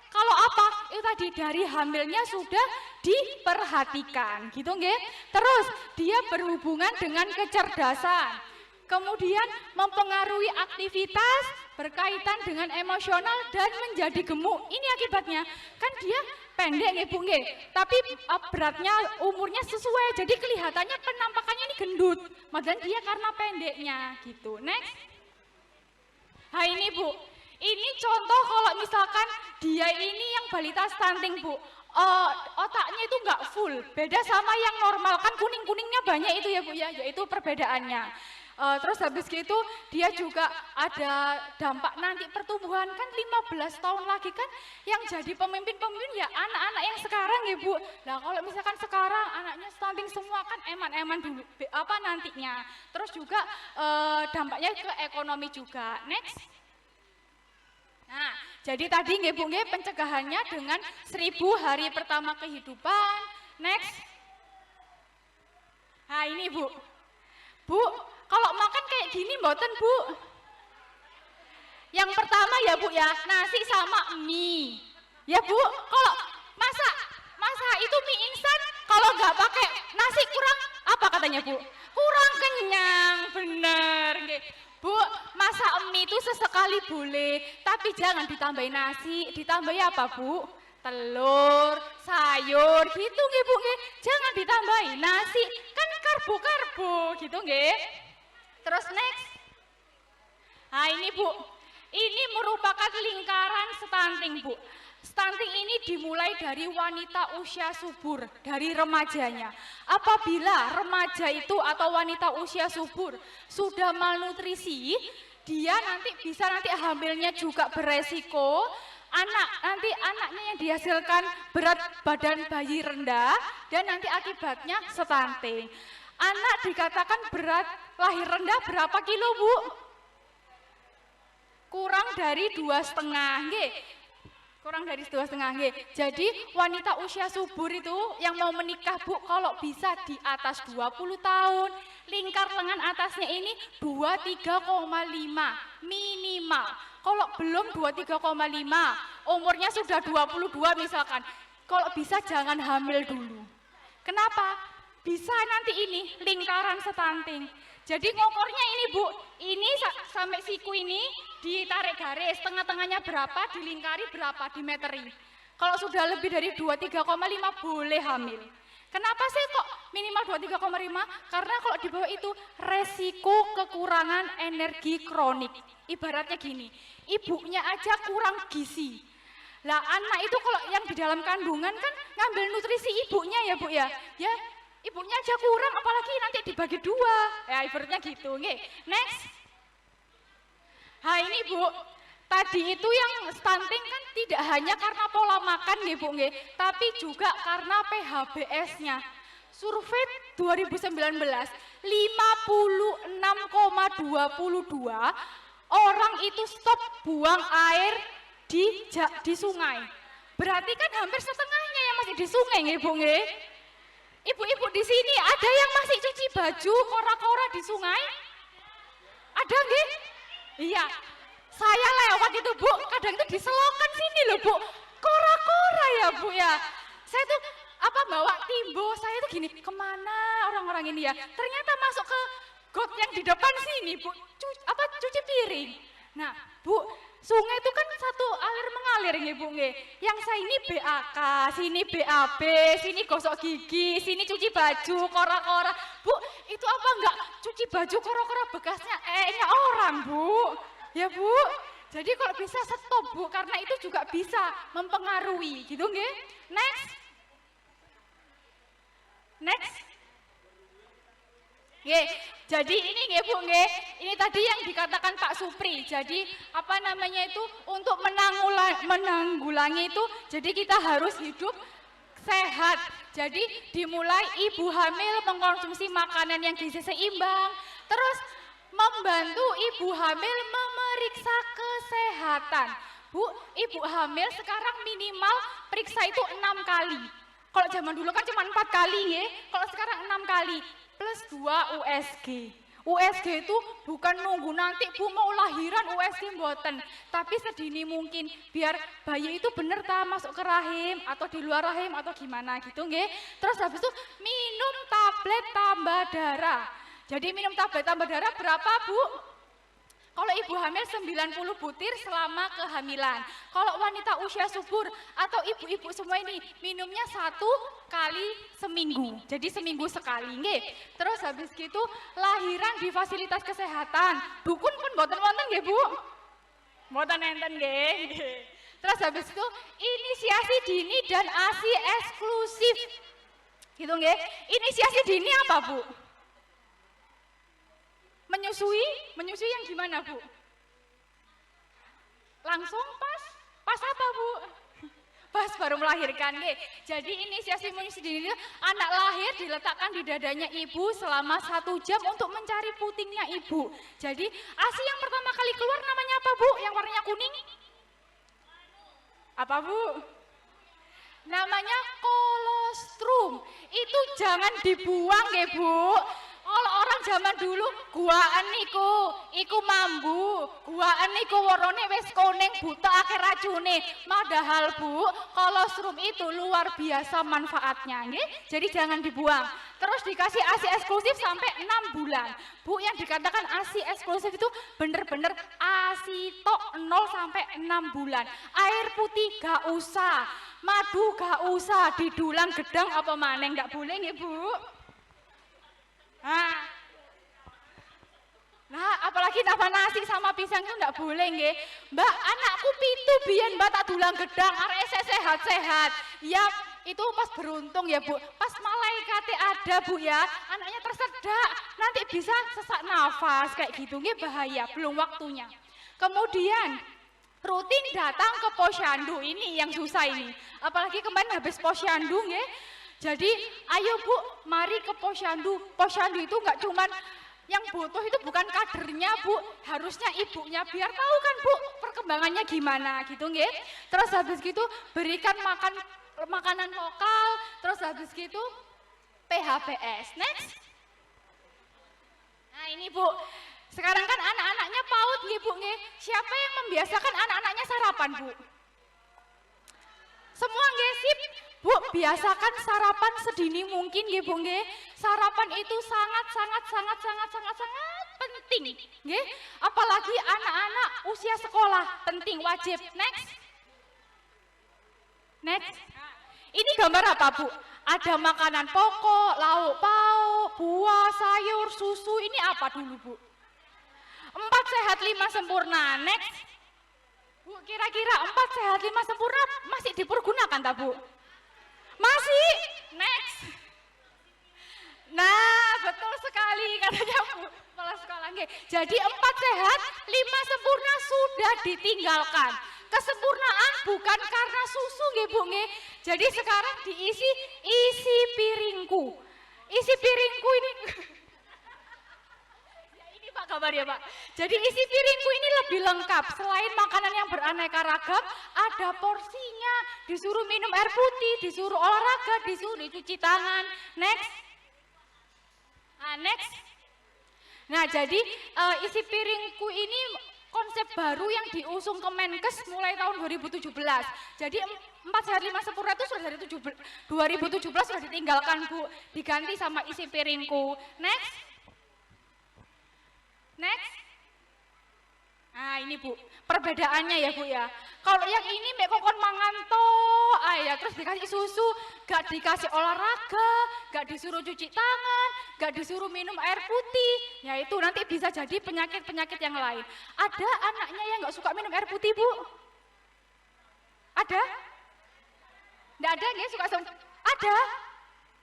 Kalau apa? Itu tadi dari hamilnya sudah diperhatikan, gitu nggih. Terus dia berhubungan dengan kecerdasan. Kemudian mempengaruhi aktivitas berkaitan dengan emosional dan menjadi gemuk. Ini akibatnya. Kan dia pendek nggih Bu nggih, tapi beratnya umurnya sesuai. Jadi kelihatannya penampakannya ini gendut. Padahal dia karena pendeknya gitu. Next. Nah ini Bu. Ini contoh kalau misalkan dia ini yang balita stunting Bu, otaknya itu nggak full, beda sama yang normal, kan kuning-kuningnya banyak itu ya Bu ya, yaitu perbedaannya. Terus habis gitu dia juga ada dampak nanti pertumbuhan, kan 15 tahun lagi kan yang jadi pemimpin-pemimpin ya anak-anak yang sekarang ya Bu. Nah kalau misalkan sekarang anaknya stunting semua kan eman-eman dulu, apa nantinya. Terus juga dampaknya ke ekonomi juga. Next. Nah, jadi tadi nggih Bu nggih pencegahannya dengan 1000 hari pertama kehidupan. Next. Nah, ini Bu. Bu, kalau makan kayak gini mboten Bu? Yang pertama ya Bu ya, nasi sama mie. Ya Bu, kalau masa itu mie instan kalau nggak pakai nasi kurang apa katanya Bu? Kurang kenyang, bener nggih. Bu, masak mie itu sesekali boleh, tapi jangan ditambahin nasi, ditambahin apa Bu? Telur, sayur, gitu nggih Bu nggih. Jangan ditambahin nasi, kan karbo-karbo gitu nggih. Terus next. Nah ini Bu, ini merupakan lingkaran stunting Bu. Stunting ini dimulai dari wanita usia subur, dari remajanya. Apabila remaja itu atau wanita usia subur sudah malnutrisi, dia nanti bisa hamilnya juga beresiko. Nanti anaknya yang dihasilkan berat badan bayi rendah dan nanti akibatnya stunting. Anak dikatakan berat lahir rendah berapa kilo Bu? Kurang dari 2,5 nggih. Kurang dari 2,5 nggih. Jadi wanita usia subur itu yang mau menikah Bu, kalau bisa di atas 20 tahun, lingkar lengan atasnya ini 23,5 minimal. Kalau belum 23,5, umurnya sudah 22 misalkan, kalau bisa jangan hamil dulu. Kenapa? Bisa nanti ini lingkaran stunting. Jadi ngokornya ini Bu, ini sampai siku ini ditarik garis, tengah-tengahnya berapa, dilingkari berapa, dimeteri. Kalau sudah lebih dari 23,5 boleh hamil. Kenapa sih kok minimal 23,5? Karena kalau di bawah itu resiko kekurangan energi kronik. Ibaratnya gini, ibunya aja kurang gizi. Lah anak itu kalau yang di dalam kandungan kan ngambil nutrisi ibunya ya Bu ya. Ya, ibunya aja kurang apalagi nanti dibagi 2. Ya ibaratnya gitu, nggih. Next. Nah ini Bu, tadi itu yang stunting kan tidak hanya karena pola makan nggih Bu nggih, tapi juga karena PHBS-nya. Survei 2019, 56,22 orang itu stop buang air di sungai. Berarti kan hampir setengahnya yang masih di sungai nggih Bu nggih. Ibu-ibu di sini ada yang masih cuci baju kora-kora di sungai? Ada nggih? Iya. Saya lewat itu Bu, kadang itu di selokan sini loh Bu. Kora-kora ya Bu ya. Saya tuh bawa timbo, saya tuh gini, kemana orang-orang ini ya? Ternyata masuk ke got yang di depan sini Bu, cuci piring. Nah Bu, sungai itu kan satu alir mengalir nggih Bu nggih. Yang saya ini BAK, sini BAB, sini gosok gigi, sini cuci baju, kora-kora. Bu, itu apa enggak cuci baju kora-kora bekasnya nya orang Bu. Ya Bu. Jadi kalau bisa stop Bu, karena itu juga bisa mempengaruhi gitu nggih. Next. Nggih, jadi ini nggih Bu nggih, ini tadi yang dikatakan Pak Supri. Jadi untuk menanggulangi itu, jadi kita harus hidup sehat. Jadi dimulai ibu hamil mengkonsumsi makanan yang gizi seimbang, terus membantu ibu hamil memeriksa kesehatan. Bu, ibu hamil sekarang minimal periksa itu 6 kali. Kalau zaman dulu kan cuma 4 kali nggih, kalau sekarang 6 kali. Plus 2 USG. USG itu bukan nunggu nanti Bu mau lahiran USG mboten, tapi sedini mungkin biar bayi itu bener masuk ke rahim atau di luar rahim atau gimana gitu nggih. Terus habis itu minum tablet tambah darah. Jadi minum tablet tambah darah berapa Bu? Kalau ibu hamil 90 butir selama kehamilan. Kalau wanita usia subur atau ibu-ibu semua ini minumnya 1 kali seminggu. Jadi seminggu sekali nggih. Terus habis gitu lahiran di fasilitas kesehatan. Dukun pun mboten wonten nggih Bu. Mboten enten nggih. Terus habis itu inisiasi dini dan ASI eksklusif. Gitu nggih. Inisiasi dini apa Bu? Menyusui yang gimana Bu? Langsung pas apa Bu? Pas baru melahirkan nggih. Jadi inisiasi menyusui dini anak lahir diletakkan di dadanya ibu selama 1 jam untuk mencari putingnya ibu. Jadi ASI yang pertama kali keluar namanya apa Bu? Yang warnanya kuning? Apa Bu? Namanya kolostrum. Itu jangan dibuang nggih Bu. Kalau orang zaman dulu guaan iku mambu, guaan iku warnane wis kuning buta akeh racune. Padahal Bu, kolostrum itu luar biasa manfaatnya nggih. Jadi jangan dibuang. Terus dikasih ASI eksklusif sampai 6 bulan. Bu, yang dikatakan ASI eksklusif itu bener-bener ASI tok 0 sampai 6 bulan. Air putih gak usah, madu gak usah, didulang gedang apa maneng gak boleh nggih Bu. Nah, apalagi nambah nasi sama pisang itu enggak boleh nggih. Mbak, anakku pitu biyen Mbak tak dulang gedang arek sehat-sehat. Ya, itu pas beruntung ya, Bu. Pas malaikatnya ada, Bu ya. Anaknya tersedak, nanti bisa sesak nafas kayak gitu nggih, bahaya, belum waktunya. Kemudian rutin datang ke posyandu, ini yang susah ini. Apalagi kemarin habis posyandu nggih. Jadi, ayo Bu, mari ke posyandu. Posyandu itu enggak cuman yang butuh itu bukan kadernya, Bu, harusnya ibunya, biar tahu kan, Bu, perkembangannya gimana gitu nggih. Terus habis gitu berikan makanan lokal, terus habis gitu PHBS. Next. Nah, ini Bu, sekarang kan anak-anaknya PAUD nggih, Bu nggih. Siapa yang membiasakan anak-anaknya sarapan, Bu? Semua nggih, sip. Bu, biasakan sarapan sedini mungkin nggih, Bu nggih. Sarapan itu sangat penting, nggih. Apalagi anak-anak usia sekolah, penting, wajib. Next. Next. Ini gambar apa, Bu? Ada makanan pokok, lauk pauk, buah, sayur, susu. Ini apa dulu, Bu? 4 sehat 5 sempurna. Next. Bu, kira-kira 4 sehat 5 sempurna masih dipergunakan tak, Bu? Masih. Next. Nah, betul sekali katanya Bu kepala sekolah nggih. Jadi 4 sehat 5 sempurna sudah ditinggalkan. Kesempurnaan bukan karena susu nggih, Bu nggih. Jadi sekarang diisi isi piringku. Isi piringku ini Pak kabar ya Pak. Jadi isi piringku ini lebih lengkap. Selain makanan yang beraneka ragam, ada porsinya. Disuruh minum air putih, disuruh olahraga, disuruh cuci tangan. Next. Nah, next. Nah, jadi isi piringku ini konsep baru yang diusung Kemenkes mulai tahun 2017. Jadi 4 sehat 5 sempurna itu sudah dari 2017 sudah ditinggalkan, Bu. Diganti sama isi piringku. Next. Next. Nah, ini Bu, perbedaannya ya Bu ya. Kalau yang ini mek kokon mangan ya terus dikasih susu, gak dikasih olahraga, gak disuruh cuci tangan, gak disuruh minum air putih. Ya itu nanti bisa jadi penyakit-penyakit yang lain. Ada anaknya yang gak suka minum air putih, Bu? Ada? Nggak ada nggak suka ada?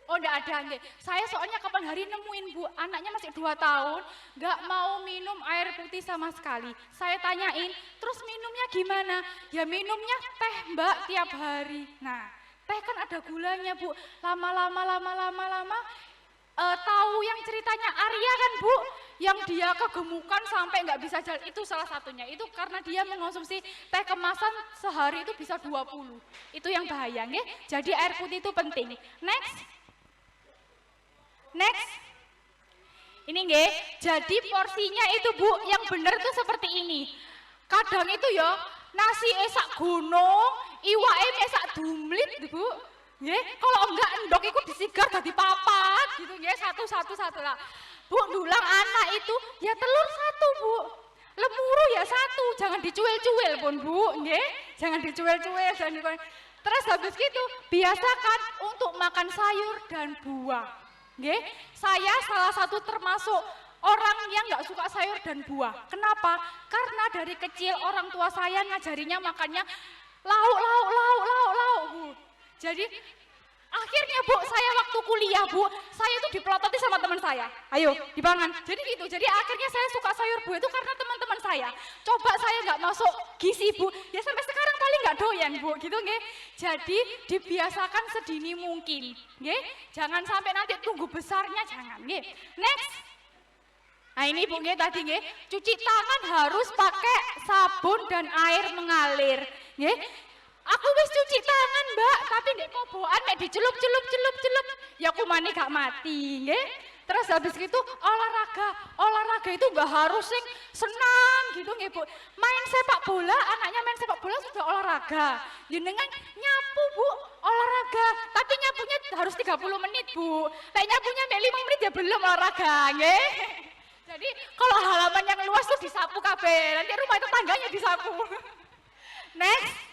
Oh enggak ada nggih. Saya soalnya kapan hari nemuin Bu, anaknya masih 2 tahun, enggak mau minum air putih sama sekali. Saya tanyain, terus minumnya gimana? Ya minumnya teh Mbak tiap hari. Nah, teh kan ada gulanya Bu. Lama-lama tahu yang ceritanya Arya kan Bu, yang dia kegemukan sampai nggak bisa jalan, itu salah satunya. Itu karena dia mengonsumsi teh kemasan sehari itu bisa 20. Itu yang bahaya nggih. Jadi air putih itu penting. Next. Ini nggih, jadi porsinya itu Bu, yang benar tuh seperti ini. Kadang itu ya nasi esak gunung, iwake esak dumlit Bu. Nggih, kalau enggak endok iku disigar dadi papat gitu nggih, satu lah. Bu, dulang anak itu ya telur 1 Bu. Lemuru ya 1, jangan dicuil-cuil pun Bu, nggih. Jangan dicuil-cuil, Terus habis gitu, biasakan untuk makan sayur dan buah. Nggih, saya salah satu termasuk orang yang nggak suka sayur dan buah. Kenapa? Karena dari kecil orang tua saya ngajarinya makannya lauk Bu. Jadi akhirnya Bu, saya waktu kuliah Bu, saya itu dipelototi sama teman saya. Ayo, dipangan. Jadi gitu. Jadi akhirnya saya suka sayur buah itu karena teman-teman saya. Coba saya nggak masuk gizi Bu, ya sampai sekarang paling nggak doyan Bu, gitu nggih. Jadi dibiasakan sedini mungkin, nggih. Jangan sampai nanti tunggu besarnya, jangan nggih. Next. Nah ini Bu nggih tadi nggih, cuci tangan harus pakai sabun dan air mengalir, nggih. Aku wis cuci tangan Mbak, tapi ndek kobokan mek dicelup, ya kumane gak mati, nggih. Terus habis gitu olahraga itu nggak harus sing senang gitu nggih Bu. Main sepak bola, anaknya main sepak bola sudah olahraga. Jenengan nyapu Bu, olahraga, tapi nyapunya harus 30 menit Bu. Lek nyapunya mek 5 menit ya belum olahraga, nggih. Jadi kalau halaman yang luas tuh disapu kabeh, nanti rumah tetangganya disapu. Next.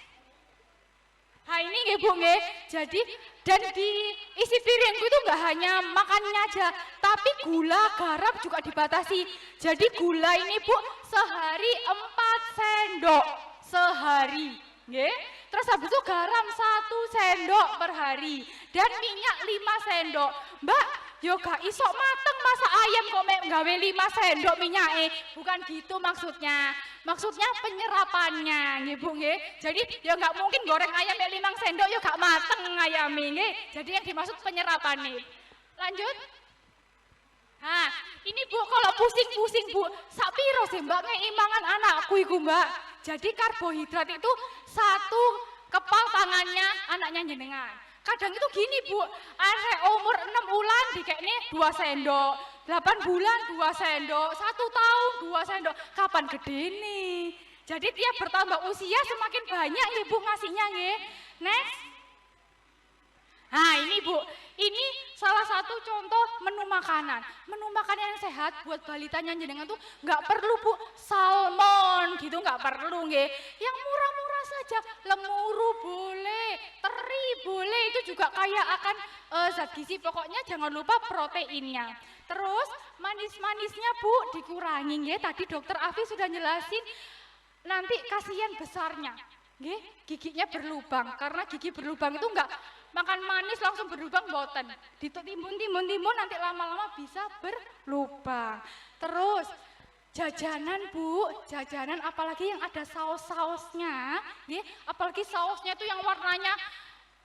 Nah ini nggih Bu nggih, jadi Dan di isi piringku itu nggak hanya makannya aja, tapi gula, garam juga dibatasi. Jadi gula ini Bu sehari 4 sendok sehari, nggih. Terus habis itu garam 1 sendok per hari dan minyak 5 sendok. Mbak, yo gak iso mateng masa ayam kok gawe 5 sendok minyake. Bukan gitu maksudnya. Maksudnya penyerapannya, nggih Bu nggih. Jadi ya nggak mungkin goreng ayam 5 sendok yo gak mateng ayamnya nggih. Jadi yang dimaksud penyerapannya. Lanjut. Nah, ini Bu kalau pusing-pusing Bu, sak piro sih Mbak ngeimangan anakku iku Mbak. Jadi karbohidrat itu 1 kepal tangannya anaknya jenengan. Kadang itu gini Bu, arek umur 6 bulan dikekne 2 sendok, 8 bulan 2 sendok, 1 tahun 2 sendok. Kapan gede nih? Jadi tiap bertambah usia semakin banyak ya Bu ngasihnya nggih. Next. Nah ini Bu, ini salah satu contoh menu makanan. Menu makanan yang sehat buat balitanya jenengan tuh nggak perlu Bu salmon gitu, nggak perlu nggih. Yang murah-murah saja, lemuru boleh, teri boleh, itu juga kaya akan zat gizi. Pokoknya jangan lupa proteinnya. Terus manis-manisnya Bu dikurangi nggih. Tadi Dokter Afi sudah jelasin, nanti kasihan besarnya. Nggih, giginya berlubang. Karena gigi berlubang itu enggak makan manis langsung berlubang boten. Ditimbun nanti lama-lama bisa berlubang. Terus jajanan Bu, jajanan apalagi yang ada saus-sausnya, nggih, apalagi sausnya itu yang warnanya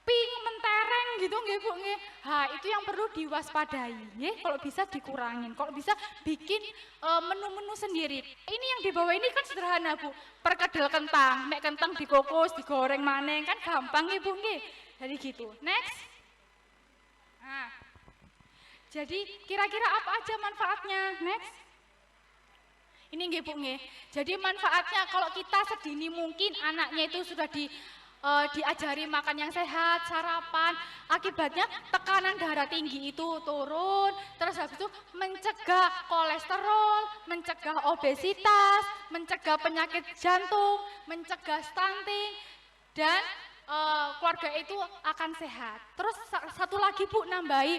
pink mentereng gitu nggih Bu nggih. Ha, itu yang perlu diwaspadai nggih, kalau bisa dikurangin. Kalau bisa bikin menu-menu sendiri. Ini yang di bawah ini kan sederhana Bu. Perkedel kentang, mek kentang dikukus, digoreng maneng kan gampang nggih Bu nggih. Jadi gitu. Next. Nah. Jadi kira-kira apa aja manfaatnya? Next. Ini nggih Bu nggih. Jadi manfaatnya kalau kita sedini mungkin anaknya itu sudah diajari makan yang sehat, sarapan, akibatnya tekanan darah tinggi itu turun, terus habis itu mencegah kolesterol, mencegah obesitas, mencegah penyakit jantung, mencegah stunting, dan keluarga itu akan sehat. Terus satu lagi Bu nambahi,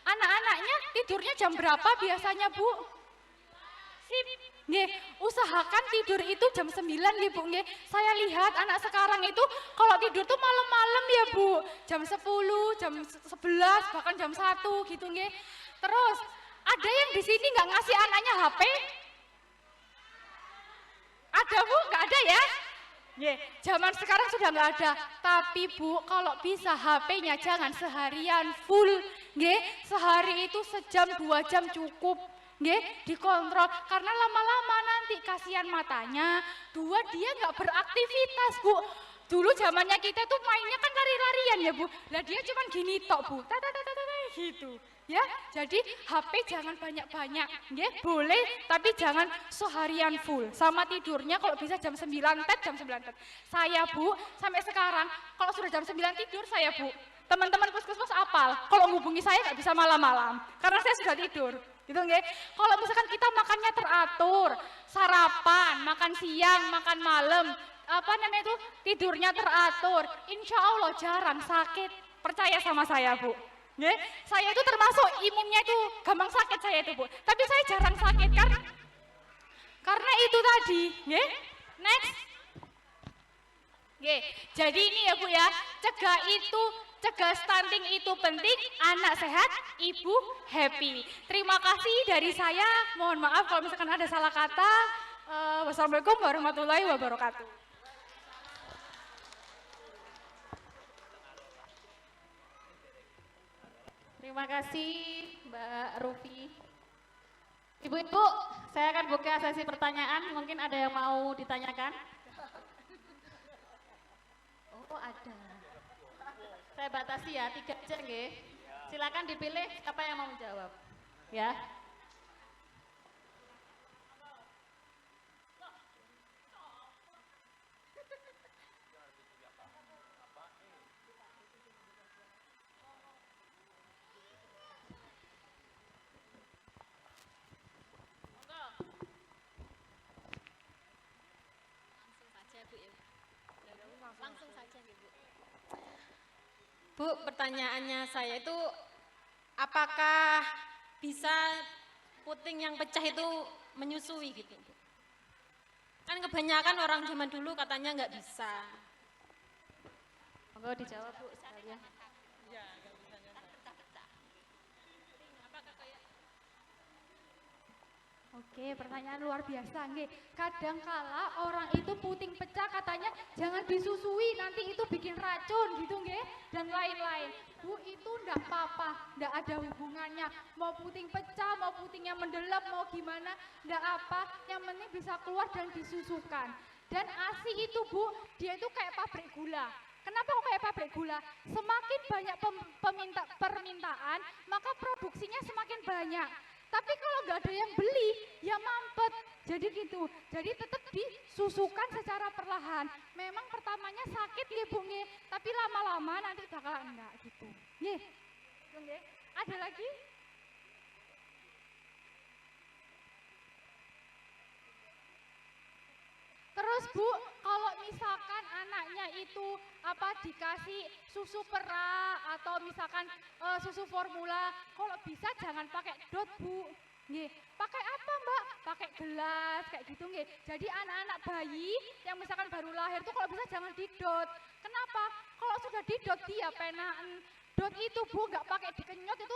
anak-anaknya tidurnya jam berapa biasanya Bu? Sip. Nggih, usahakan tidur itu jam 9 nggih Bu nggih. Saya lihat anak sekarang itu kalau tidur tuh malam-malam ya Bu. Jam 10, jam 11, bahkan jam 1 gitu nggih. Terus ada yang di sini nggak ngasih anaknya HP? Ada Bu? Nggak ada ya? Nggih, zaman sekarang sudah nggak ada. Tapi Bu, kalau bisa HP-nya jangan seharian full nggih. Sehari itu sejam 2 jam cukup. Nggih, dikontrol karena lama-lama nanti kasihan matanya. Dua, dia nggak beraktivitas Bu. Dulu zamannya kita tuh mainnya kan lari-larian ya Bu. Lah dia cuman gini tok Bu, gitu ya. Jadi HP jangan banyak-banyak, nggih boleh tapi jangan seharian full. Sama tidurnya kalau bisa jam 9 tet, jam 9 tet. Saya Bu sampai sekarang kalau sudah jam 9 tidur saya Bu. Teman-teman puskesmas apal, kalau menghubungi saya nggak bisa malam-malam karena saya sudah tidur. Gitu nggih. Kalau misalkan kita makannya teratur, sarapan, makan siang, makan malam, apa namanya itu tidurnya teratur, insya Allah jarang sakit. Percaya sama saya Bu. Nggih. Saya itu termasuk imunnya itu gampang sakit saya itu Bu. Tapi saya jarang sakit karena itu tadi. Nggih. Next. Nggih. Jadi ini ya Bu ya, cegah stunting itu penting, anak sehat, ibu happy. Terima kasih dari saya, mohon maaf kalau misalkan ada salah kata. Wassalamualaikum warahmatullahi wabarakatuh. Terima kasih Mbak Rufi. Ibu-ibu, saya akan buka sesi pertanyaan, mungkin ada yang mau ditanyakan? Oh ada. Saya batasi ya, 3 aja nggih. Silakan dipilih siapa yang mau menjawab. Ya. Langsung saja Bu ya. Langsung saja Bu. Bu, pertanyaannya saya itu apakah bisa puting yang pecah itu menyusui gitu? Kan kebanyakan orang zaman dulu katanya nggak bisa. Monggo dijawab Bu sekalian. Oke, pertanyaan luar biasa, nggih. Kadangkala orang itu puting pecah katanya jangan disusui, nanti itu bikin racun gitu, nggih. Dan lain-lain. Bu, itu ndak apa-apa, ndak ada hubungannya. Mau puting pecah, mau putingnya mendelep, mau gimana, ndak apa. Yang penting bisa keluar dan disusukan. Dan ASI itu, Bu, dia itu kayak pabrik gula. Kenapa kok kayak pabrik gula? Semakin banyak permintaan, maka produksinya semakin banyak. Tapi kalau nggak ada yang beli, ya mampet. Jadi gitu. Jadi tetap disusukan secara perlahan. Memang pertamanya sakit ya Bu, nggih. Tapi lama-lama nanti bakalan enggak gitu. Nggih. Gitu, nggih. Ada lagi? Terus Bu, kalau misalkan anaknya itu dikasih susu perah atau misalkan susu formula, kalau bisa jangan pakai dot Bu. Nggih, pakai apa Mbak? Pakai gelas kayak gitu nggih. Jadi anak-anak bayi yang misalkan baru lahir tuh kalau bisa jangan didot. Kenapa? Kalau sudah didot dia penaan. Dot itu Bu nggak pakai dikenyot itu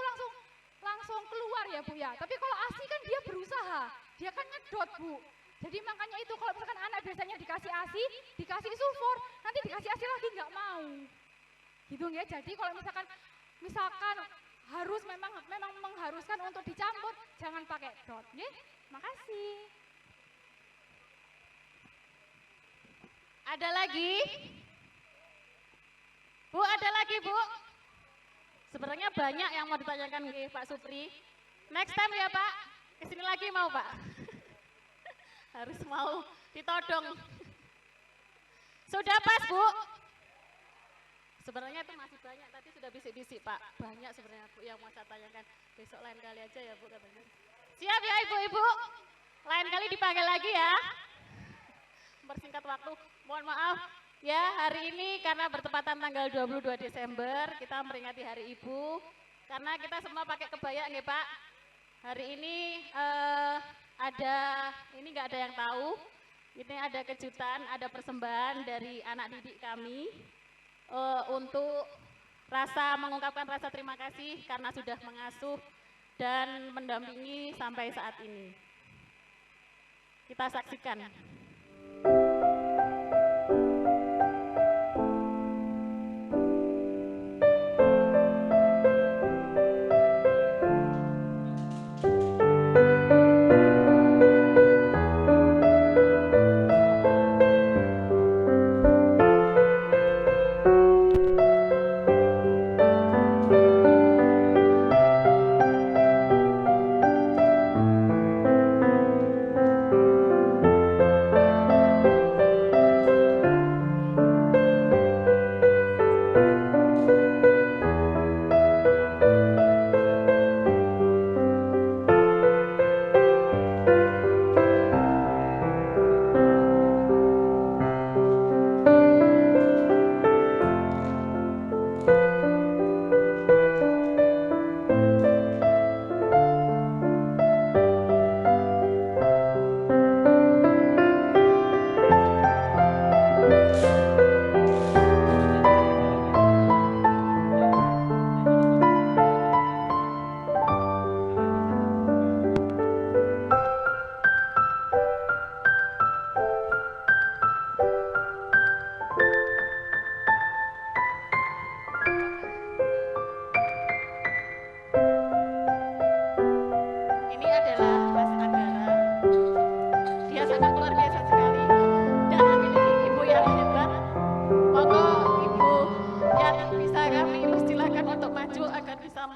langsung keluar ya Bu ya. Tapi kalau ASI kan dia berusaha, dia kan nyedot Bu. Jadi makanya itu kalau misalkan anak biasanya dikasih ASI, dikasih sufor, nanti dikasih ASI lagi nggak mau. Gitu ya. Jadi kalau misalkan harus memang mengharuskan untuk dicampur, jangan pakai dot. Nggih. Makasih. Ada lagi? Bu, ada lagi Bu? Sebenarnya banyak yang mau ditanyakan ke Pak Supri. Next time ya Pak, kesini lagi mau Pak? Harus mau ditodong. Sudah pas Bu? Sebenarnya itu masih banyak, tadi sudah bisik-bisik Pak. Banyak sebenarnya Bu yang mau saya tanyakan. Besok lain kali aja ya Bu katanya. Siap ya Ibu-Ibu? Lain kali dipanggil lagi ya. Mempersingkat waktu, mohon maaf. Ya, hari ini karena bertepatan tanggal 22 Desember, kita memperingati Hari Ibu. Karena kita semua pakai kebaya nggih Pak. Hari ini ini nggak ada yang tahu. Ini ada kejutan, ada persembahan dari anak didik kami untuk mengungkapkan rasa terima kasih karena sudah mengasuh dan mendampingi sampai saat ini. Kita saksikan.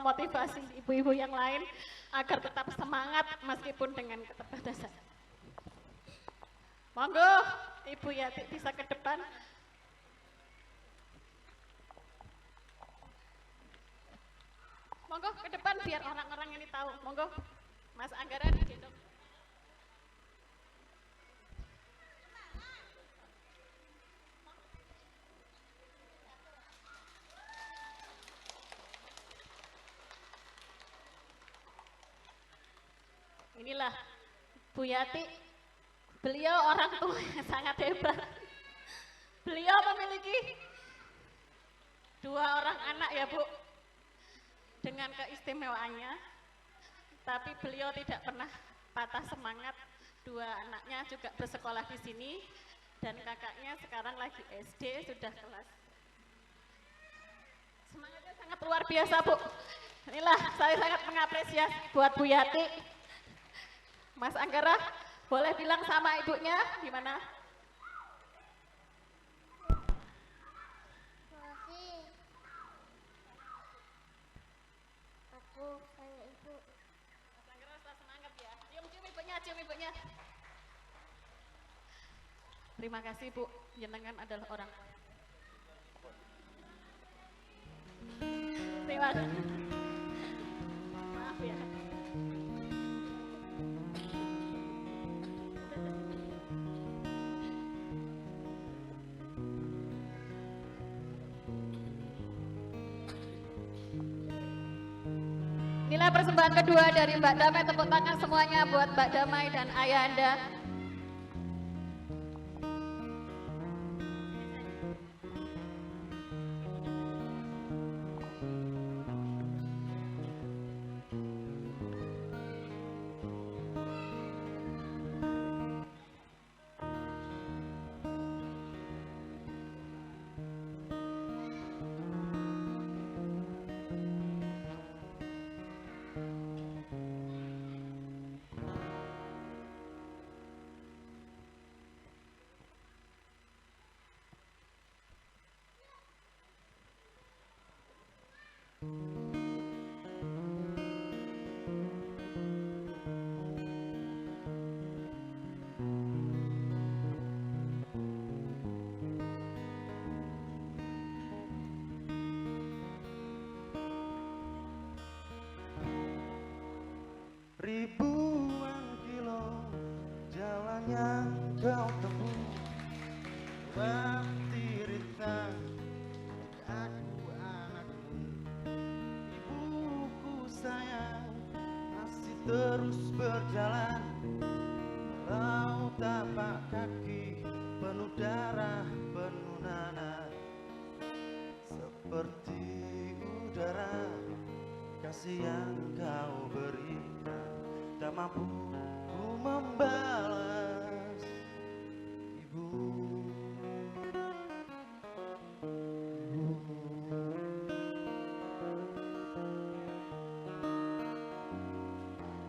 Motivasi ibu-ibu yang lain agar tetap semangat meskipun dengan keterbatasan. Monggo Ibu Yati bisa ke depan. Monggo ke depan biar orang-orang ini tahu. Monggo Mas Anggara digendong. Inilah Bu Yati, beliau orang tua yang sangat hebat. Beliau memiliki 2 orang anak ya Bu, dengan keistimewaannya, tapi beliau tidak pernah patah semangat. 2 anaknya juga bersekolah di sini, dan kakaknya sekarang lagi SD, sudah kelas. Semangatnya sangat luar biasa Bu. Inilah saya sangat mengapresiasi buat Bu Yati. Mas Anggara, boleh bilang sama ibunya gimana? Makasih. Aku sayang ibu. Mas Anggara sudah semangat ya. Cium ibunya, cium ibunya. Terima kasih Bu, jenengan adalah orang. Terima kasih. Maaf ya. Inilah persembahan kedua dari Mbak Damai. Tepuk tangan semuanya buat Mbak Damai dan ayah Anda. Ribuan kilo jalan yang kau tempuh, lewati rintang aku anakmu. Ibuku sayang masih terus berjalan, walau tapak kaki penuh darah penuh nanah. Seperti udara kasih yang kau berikan, tak mampu ku membalas. Ibu,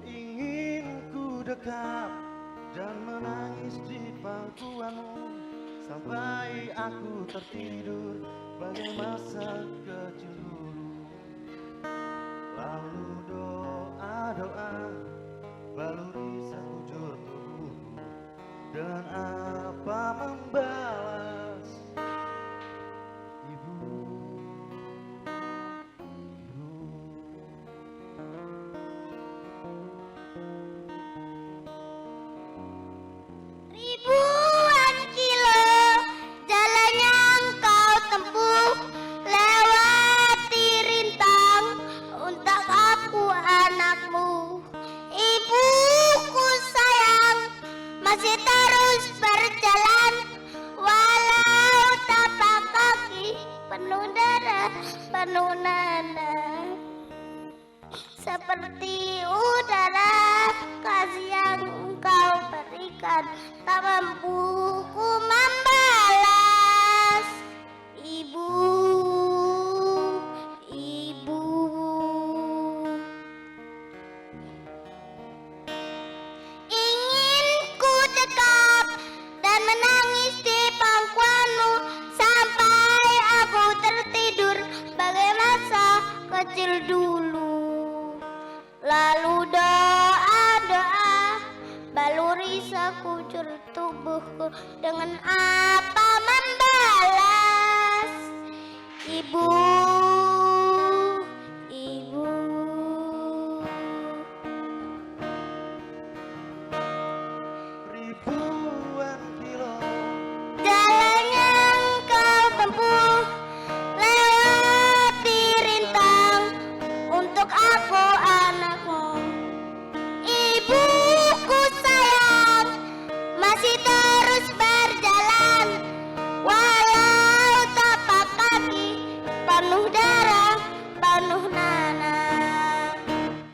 ingin ku dekat dan menangis di pangkuanmu, sampai aku tertidur bagai masa kecil dulu. Lalu doa-doa baluri sekujur tubuhku, dengan apa membalas. Ibu, ibu. Ribuan kilo jalan yang kau tempuh, lewati rintang untuk aku anakmu. Ibuku sayang masih terus berjalan, walau tapak kaki penuh darah penuh nanah. Seperti udara kasih yang kau berikan, tak mampu ku membalas. Ibu, ibu. Ingin ku dekap dan menangis di pangkuanmu, sampai aku tertidur bagai masa kecil dulu. Lalu doa-doa baluri sekujur tubuhku, dengan apa membalas. Ibu, ibu. Ribuan kilo Jalan yang kau tempuh, lewati rintang untuk aku anakmu. Ibu, penuh darah, penuh nanah.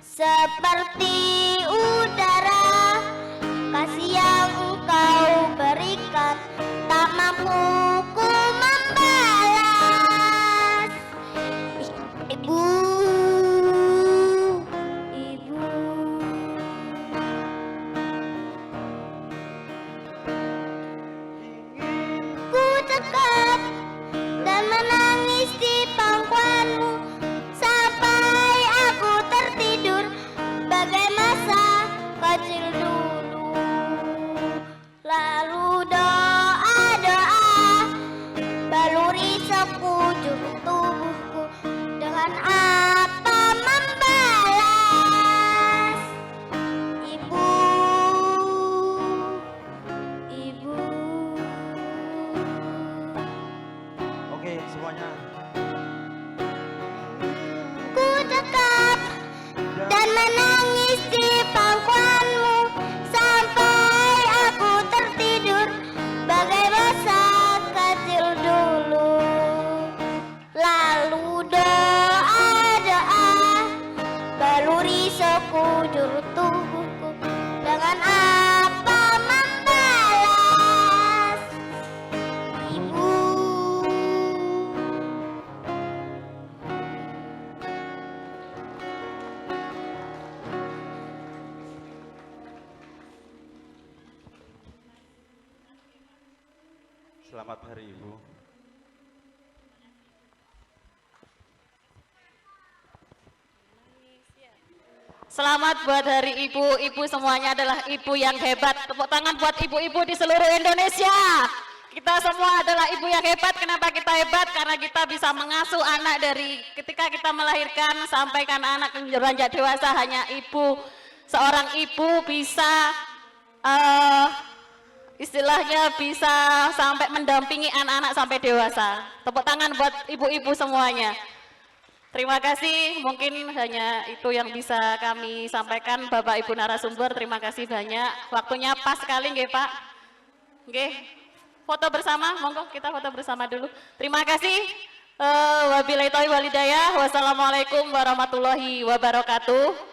Seperti udara, kasih yang engkau berikan tak mampu ku membalas. Ibu, ibu, ku dekat dan menangis di pangkuanmu sampai aku tertidur bagai masa kecil dulu. Lalu doa-doa baluri sekujur tubuhku, dengan apa membalas. Ibu, ibu. Oke, semuanya. Ku dekap dan menangis di pangkuanmu sampai aku tertidur bagai masa kecil dulu. Lalu doa-doa baluri sekujur tubuhku, dengan apa membalas. Ibu, Selamat Hari Ibu. Selamat buat Hari Ibu. Ibu semuanya adalah ibu yang hebat. Tepuk tangan buat ibu-ibu di seluruh Indonesia. Kita semua adalah ibu yang hebat. Kenapa kita hebat? Karena kita bisa mengasuh anak dari ketika kita melahirkan sampai kan anak beranjak dewasa. Hanya ibu, seorang ibu bisa istilahnya bisa sampai mendampingi anak-anak sampai dewasa. Tepuk tangan buat ibu-ibu semuanya. Terima kasih, mungkin hanya itu yang bisa kami sampaikan Bapak Ibu narasumber. Terima kasih banyak. Waktunya pas sekali nggih Pak. Nggih. Foto bersama, monggo kita foto bersama dulu. Terima kasih. Wabillahi taufiq wal hidayah. Wassalamualaikum warahmatullahi wabarakatuh.